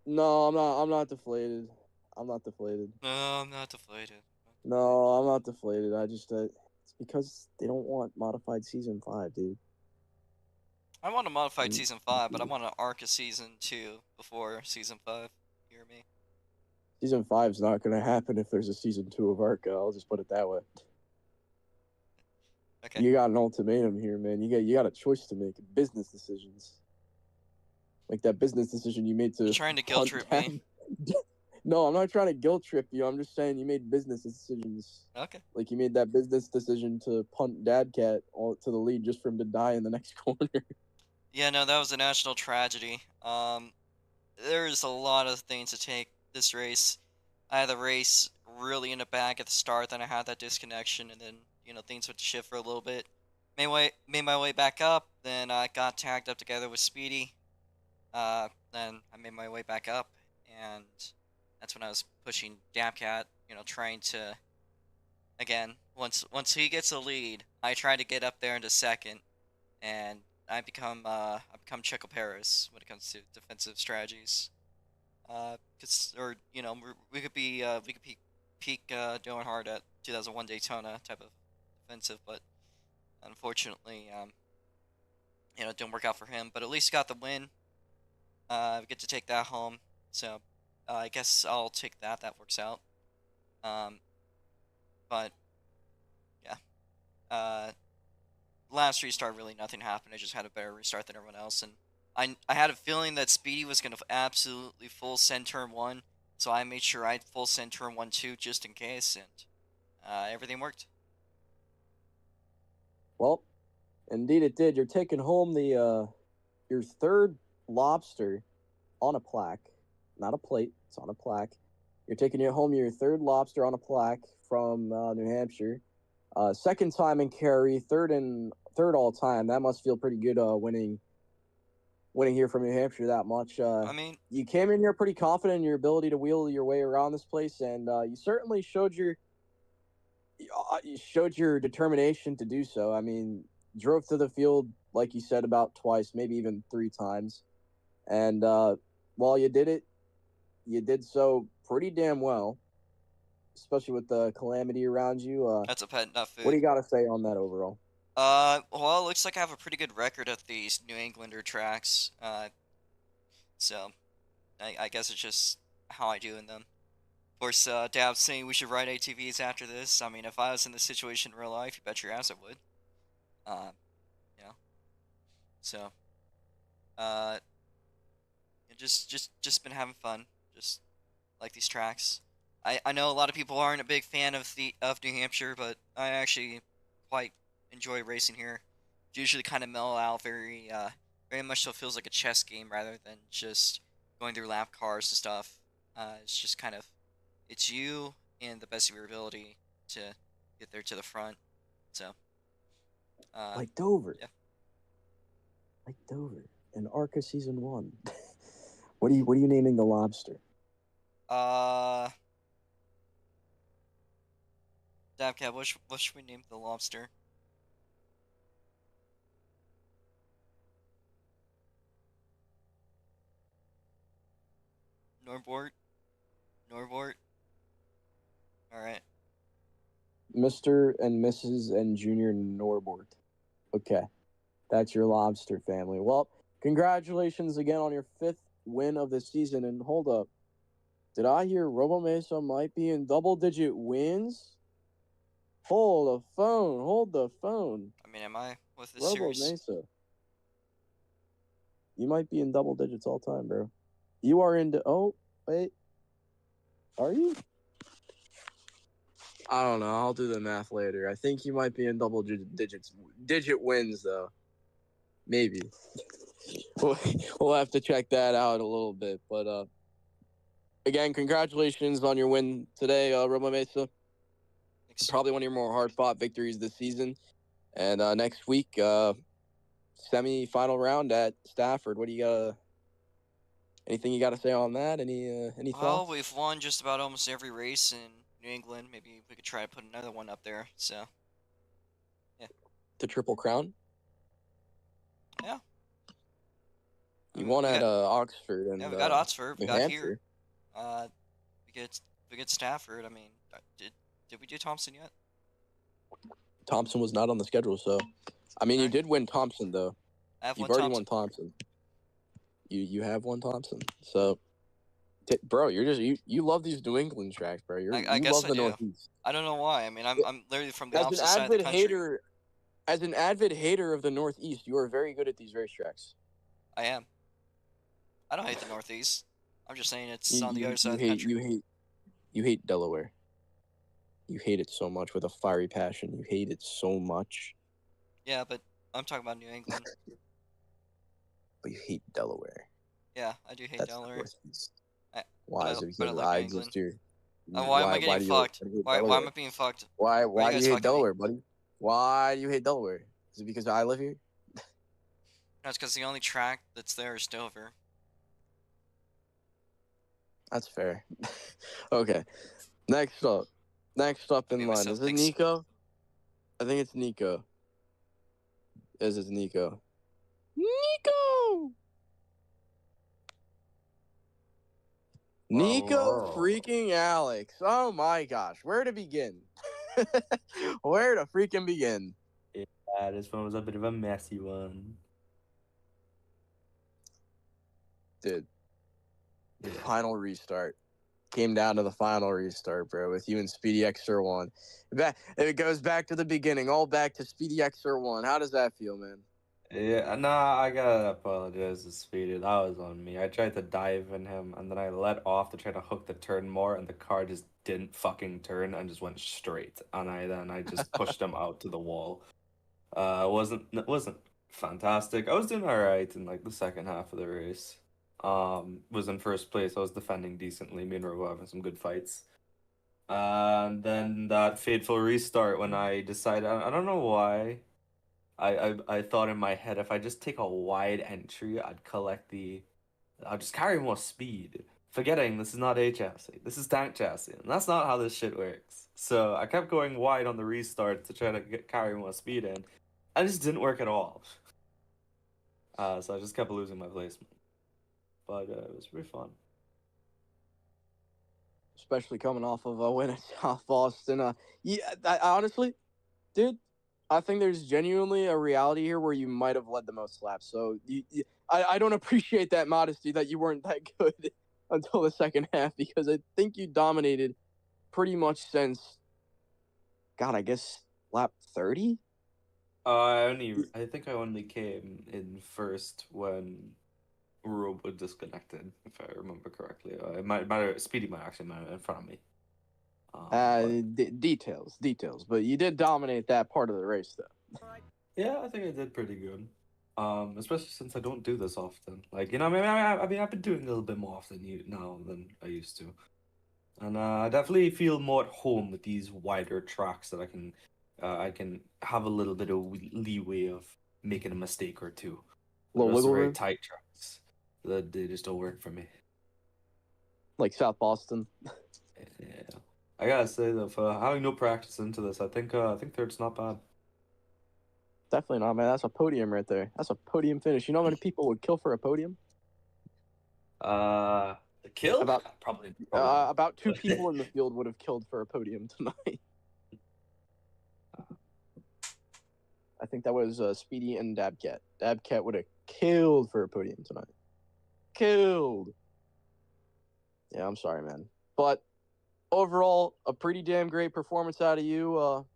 No, I'm not deflated. I'm not deflated. No, I'm not deflated. No, I'm not deflated. I just it's because they don't want modified season 5, dude. I want a modified season 5, but I want an ARCA season 2 before season 5. You hear me? Season 5's not going to happen if there's a season 2 of ARCA. I'll just put it that way. Okay. You got an ultimatum here, man. You got a choice to make. Business decisions. Like that business decision you made to. You're trying to guilt trip me. No, I'm not trying to guilt trip you. I'm just saying you made business decisions. Okay. Like you made that business decision to punt Dadcat to the lead just for him to die in the next corner. Yeah, no, that was a national tragedy. There's a lot of things to take this race. I had the race really in the bag at the start, then I had that disconnection, and then things would shift for a little bit. Made my way back up, then I got tagged up together with Speedy. Then I made my way back up, and that's when I was pushing Dabcat, trying to, again, once he gets a lead, I try to get up there into second, and I become Checo Perez when it comes to defensive strategies. We could peak doing hard at 2001 Daytona type of defensive, but unfortunately, it didn't work out for him, but at least got the win. We get to take that home, so I guess I'll take that. That works out. But yeah, last restart really nothing happened. I just had a better restart than everyone else, and I had a feeling that Speedy was gonna absolutely full send turn 1, so I made sure I'd full send turn 1 too, just in case, and everything worked. Well, indeed it did. You're taking home the your third lobster on a plaque, not a plate. It's on a plaque. You're taking home your third lobster on a plaque from New Hampshire. Second time in carry, third all time. That must feel pretty good. Winning here from New Hampshire that much. I mean, you came in here pretty confident in your ability to wheel your way around this place, and you certainly showed your determination to do so. I mean, drove to the field like you said about twice, maybe even 3 times, and while you did it, you did so pretty damn well, especially with the calamity around you. that's a pet, not food. What do you got to say on that overall? Well, it looks like I have a pretty good record at these New Englander tracks. So I guess it's just how I do in them. Of course, Dab's saying we should ride ATVs after this. I mean, if I was in this situation in real life, you bet your ass I would. You know. So, uh, just been having fun. Just like these tracks. I know a lot of people aren't a big fan of New Hampshire, but I actually quite enjoy racing here. It's usually kind of mellow out, very much so feels like a chess game rather than just going through lap cars and stuff. It's just kind of, it's you and the best of your ability to get there to the front. So, like Dover. Yeah. Like Dover in ARCA Season 1. What are you naming the lobster? Dabcat, what should we name the lobster? Norbort? Alright. Mr. and Mrs. and Junior Norbort. Okay. That's your lobster family. Well, congratulations again on your 5th win of the season. And hold up. Did I hear Robo Mesa might be in double-digit wins? Hold the phone. I mean, am I with this Robo series? Mesa. You might be in double digits all time, bro. You are into... Oh, wait. Are you? I don't know. I'll do the math later. I think you might be in double digit wins, though. Maybe. We'll have to check that out a little bit. But, again, congratulations on your win today, Robo Mesa. Thanks. Probably one of your more hard-fought victories this season. And next week, semi-final round at Stafford. What do you got? Anything you got to say on that? Any thoughts? Well, we've won just about almost every race in New England. Maybe we could try to put another one up there. So, yeah. The Triple Crown? Yeah. You won at Oxford and yeah, we got Oxford. We New got Hampshire. Here. We get Stafford. I mean, did we do Thompson yet? Thompson was not on the schedule, so I mean, you did win Thompson though. You've already won Thompson. You have won Thompson, so bro, you love these New England tracks, bro. You love the Northeast. I don't know why. I mean, I'm literally from the opposite side of the country. As an avid hater of the Northeast, you are very good at these racetracks. I am. I don't hate the Northeast. I'm just saying it's on the other side of the country. You hate Delaware. You hate it so much with a fiery passion. You hate it so much. Yeah, but I'm talking about New England. But you hate Delaware. Yeah, I do hate Delaware. Why is it because I exist here? Why am I getting fucked? Why am I being fucked? Why do you hate Delaware, buddy? Why do you hate Delaware? Is it because I live here? No, it's because the only track that's there is Dover. That's fair. Okay. Next up in line. Is it Nico? I think it's Nico. It's Nico. Nico freaking Alex. Oh my gosh. Where to begin? Where to freaking begin? Yeah, this one was a bit of a messy one. Dude, Yeah. final restart. Came down to the final restart, bro, with you and Speedy XR1. It goes back to the beginning, all back to Speedy XR1. How does that feel, man? Yeah, nah, I gotta apologize to Speedy. That was on me. I tried to dive in him, and then I let off to try to hook the turn more, and the car just didn't fucking turn and just went straight. And I just pushed him out to the wall. It wasn't fantastic. I was doing all right in like the second half of the race. Was in first place. I was defending decently. Me and Robo having some good fights. And then that fateful restart when I decided, I don't know why. I thought in my head if I just take a wide entry, I'll just carry more speed. Forgetting this is not A chassis, this is tank chassis, and that's not how this shit works. So I kept going wide on the restart to try to carry more speed in, and it just didn't work at all. So I just kept losing my placement. But it was pretty fun. Especially coming off of a win at South Boston. Yeah, honestly, dude, I think there's genuinely a reality here where you might have led the most laps. So I don't appreciate that modesty that you weren't that good until the second half, because I think you dominated pretty much since, God, I guess lap 30? I think I only came in first when Robo disconnected, if I remember correctly. Speedy might actually be in front of me. Details. But you did dominate that part of the race, though. Yeah, I think I did pretty good. Especially since I don't do this often. Like, I mean, I've been doing a little bit more often now than I used to, and I definitely feel more at home with these wider tracks that I can have a little bit of leeway of making a mistake or two. Little Those wiggle very room, tight tracks, that they just don't work for me. like South Boston. Yeah, I gotta say though, for having no practice into this, I think third's not bad. Definitely not, man. That's a podium right there. That's a podium finish. You know how many people would kill for a podium? The kill? Probably not. About 2 people in the field would have killed for a podium tonight. I think that was Speedy and Dabcat. Dabcat would have killed for a podium tonight. Killed. Yeah, I'm sorry, man. But overall, a pretty damn great performance out of you,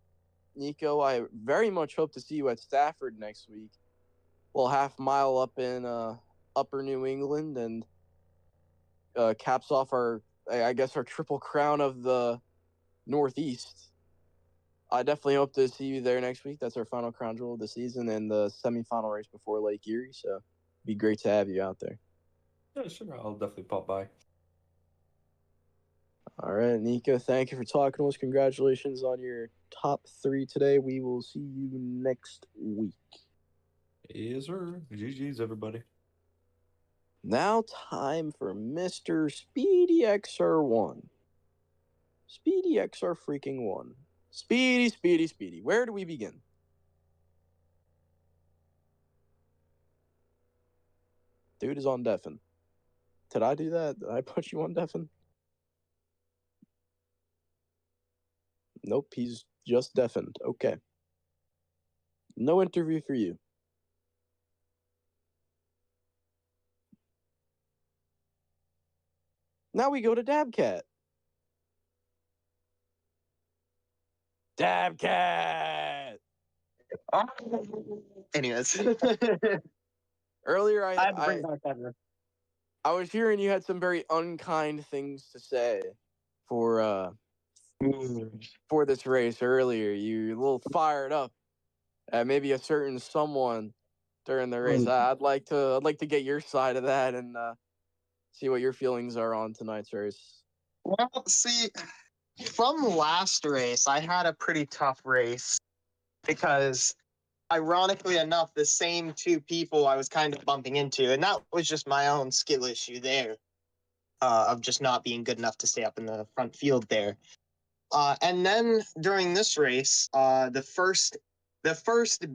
Nico. I very much hope to see you at Stafford next week. Well, half mile up in Upper New England, and caps off our triple crown of the Northeast. I definitely hope to see you there next week. That's our final crown jewel of the season and the semifinal race before Lake Erie. So it'd be great to have you out there. Yeah, sure. I'll definitely pop by. All right, Nico, thank you for talking to us. Congratulations on your top 3 today. We will see you next week. Yes, sir. GG's, everybody. Now time for Mr. Speedy XR1. Speedy XR freaking 1. Speedy. Where do we begin? Dude is on deafen. Did I do that? Did I put you on deafen? Nope, he's just deafened. Okay. No interview for you. Now we go to Dabcat. Dabcat! Anyways. Earlier, I had to bring back that. I was hearing you had some very unkind things to say for this race earlier. You're a little fired up at maybe a certain someone during the race. I'd like to get your side of that and see what your feelings are on tonight's race. Well, see, from last race, I had a pretty tough race because, ironically enough, the same 2 people I was kind of bumping into, and that was just my own skill issue there, of just not being good enough to stay up in the front field there. And then during this race, the first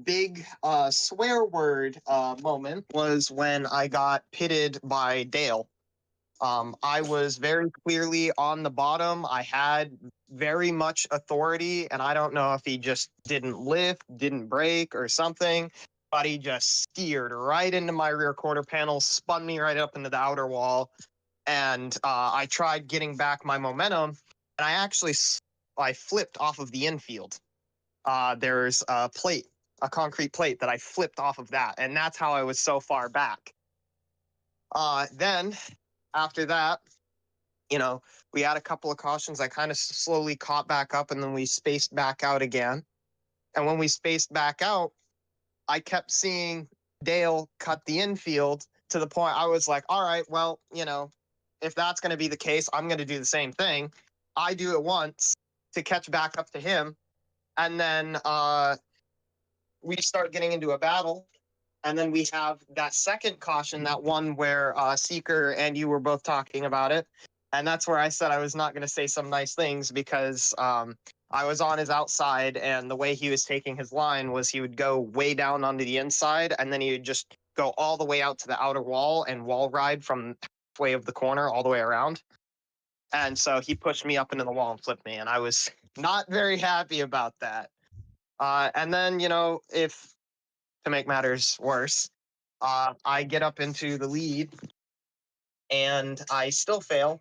big swear word moment was when I got pitted by Dale. I was very clearly on the bottom. I had very much authority, and I don't know if he just didn't lift, didn't brake, or something. Buddy just steered right into my rear quarter panel, spun me right up into the outer wall, and I tried getting back my momentum, and I flipped off of the infield. There's a concrete plate that I flipped off of that, and that's how I was so far back. Then, after that, we had a couple of cautions. I kind of slowly caught back up, and then we spaced back out again. And when we spaced back out, I kept seeing Dale cut the infield to the point I was like, all right, well, if that's going to be the case, I'm going to do the same thing. I do it once to catch back up to him. And then we start getting into a battle. And then we have that second caution, that one where Seeker and you were both talking about it. And that's where I said I was not going to say some nice things because I was on his outside, and the way he was taking his line was he would go way down onto the inside, and then he would just go all the way out to the outer wall and wall ride from halfway of the corner all the way around. And so he pushed me up into the wall and flipped me, and I was not very happy about that. And then, if to make matters worse, I get up into the lead, and I still fail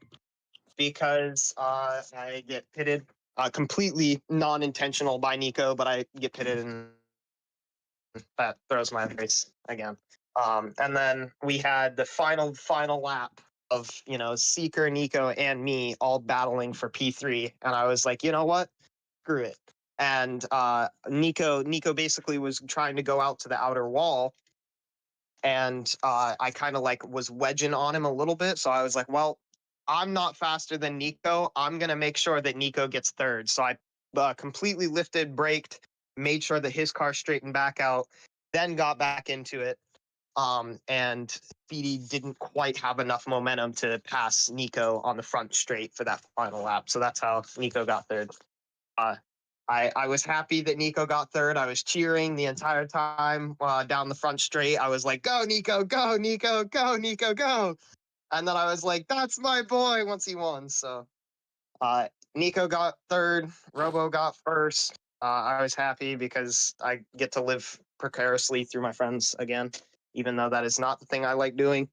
because I get pitted. Completely non-intentional by Nico, but I get pitted, and that throws my race again. And then we had the final lap of Seeker, Nico, and me all battling for P3, and I was like, you know what, screw it. And Nico basically was trying to go out to the outer wall, and I kind of was wedging on him a little bit, so I was like, well, I'm not faster than Nico. I'm going to make sure that Nico gets third. So I completely lifted, braked, made sure that his car straightened back out, then got back into it. And Speedy didn't quite have enough momentum to pass Nico on the front straight for that final lap. So that's how Nico got third. I was happy that Nico got third. I was cheering the entire time down the front straight. I was like, go, Nico, go, Nico, go, Nico, go. And then I was like, that's my boy once he won. So Nico got third. Robo got first. I was happy because I get to live precariously through my friends again, even though that is not the thing I like doing.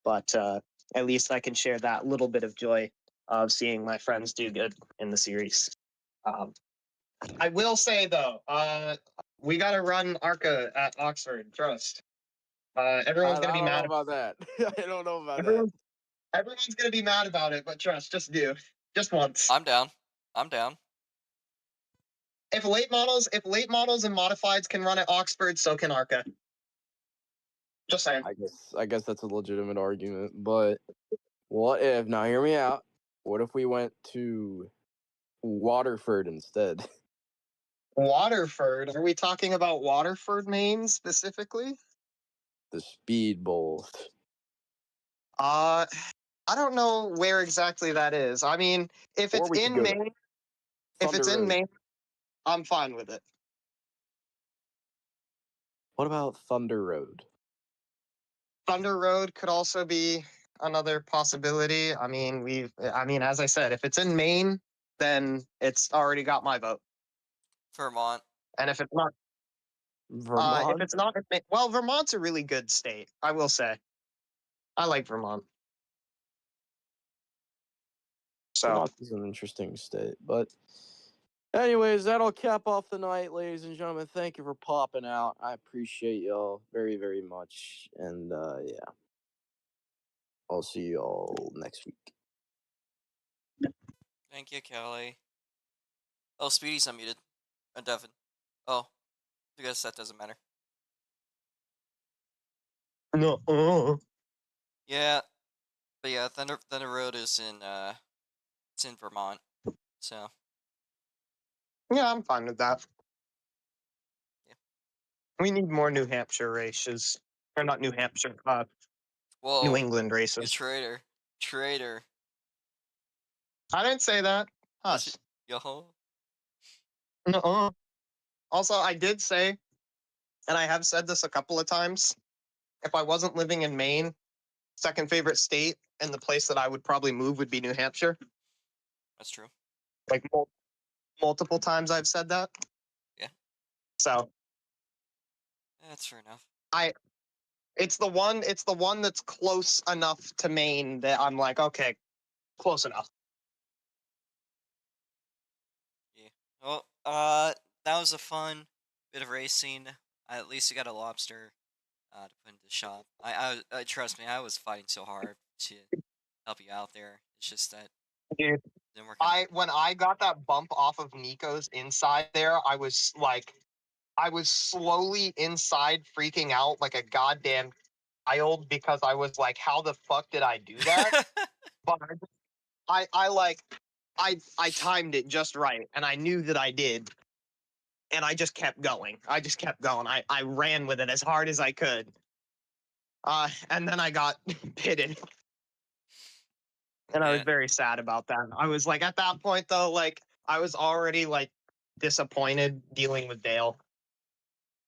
But at least I can share that little bit of joy of seeing my friends do good in the series. I will say, though, we got to run ARCA at Oxford. Trust. Everyone's going to be mad about that. I don't know about Everyone's gonna be mad about it, but trust, just do. Just once. I'm down. If late models and modifieds can run at Oxford, so can ARCA. Just saying. I guess that's a legitimate argument, but what if, now hear me out, what if we went to Waterford instead? Waterford? Are we talking about Waterford, Maine specifically? The Speed Bowl. I don't know where exactly that is. I mean, if it's in Maine, I'm fine with it. What about Thunder Road? Thunder Road could also be another possibility. I mean, as I said, if it's in Maine, then it's already got my vote. Vermont. And if it's not, well, Vermont's a really good state, I will say. I like Vermont. So Vermont is an interesting state, but anyways, that'll cap off the night, ladies and gentlemen. Thank you for popping out. I appreciate y'all very, very much. And yeah, I'll see y'all next week. Thank you, Kelly. Oh, Speedy's unmuted. And Devin. Oh, I guess that doesn't matter. no. Yeah, but yeah, Thunder Road is it's in Vermont. So Yeah, I'm fine with that. Yeah. We need more New Hampshire races, or not New Hampshire, whoa, New England races. You traitor. I didn't say that. Hush. Yo. No. Also, I did say, and I have said this a couple of times, if I wasn't living in Maine, second favorite state and the place that I would probably move would be New Hampshire. That's true. Like multiple times I've said that. Yeah. So That's fair enough. It's the one that's close enough to Maine that I'm like, okay, close enough. Yeah. Well, that was a fun bit of racing. At least we got a lobster to put in the shop. Trust me, I was fighting so hard to help you out there. It's just that Dude, didn't work out. when I got that bump off of Nico's inside there, I was slowly inside freaking out like a goddamn child because I was like, how the fuck did I do that? But I timed it just right and I knew that I did. And I just kept going. I ran with it as hard as I could. And then I got pitted. And I was Yeah. very sad about that. I was like, at that point though, like I was already like disappointed dealing with Dale.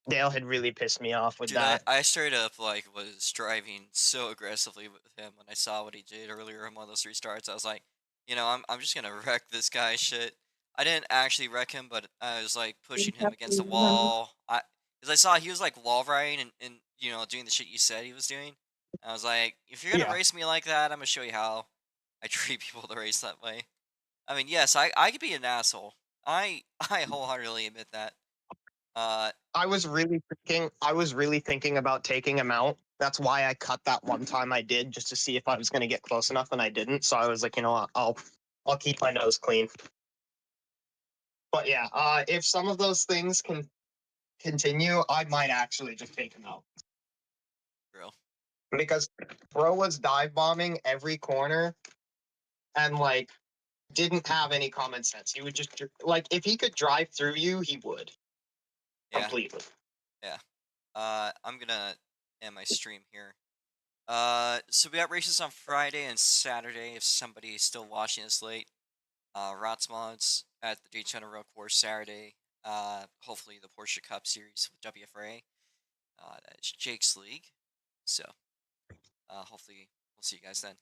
Dale had really pissed me off with Dude, I, that. I straight up like was driving so aggressively with him when I saw what he did earlier in one of those restarts. I was like, I'm just gonna wreck this guy's shit. I didn't actually wreck him, but I was like pushing him against the wall. Because I saw he was like wall riding and doing the shit you said he was doing. I was like, if you're gonna Yeah. race me like that, I'm gonna show you how I treat people to race that way. I mean, yes, I could be an asshole. I wholeheartedly admit that. I was really thinking about taking him out. That's why I cut that one time I did, just to see if I was going to get close enough, and I didn't. So I was like, you know what, I'll keep my nose clean. But yeah, if some of those things can continue, I might actually just take him out Bro. because bro was dive bombing every corner, and like didn't have any common sense. He would just like if he could drive through you, he would Yeah. completely. Yeah. I'm gonna end my stream here. So we got races on Friday and Saturday. If somebody's still watching this late, Rots mods at the Daytona Road Course Saturday. Hopefully the Porsche Cup Series with WFRA. That's Jake's league. So, hopefully we'll see you guys then.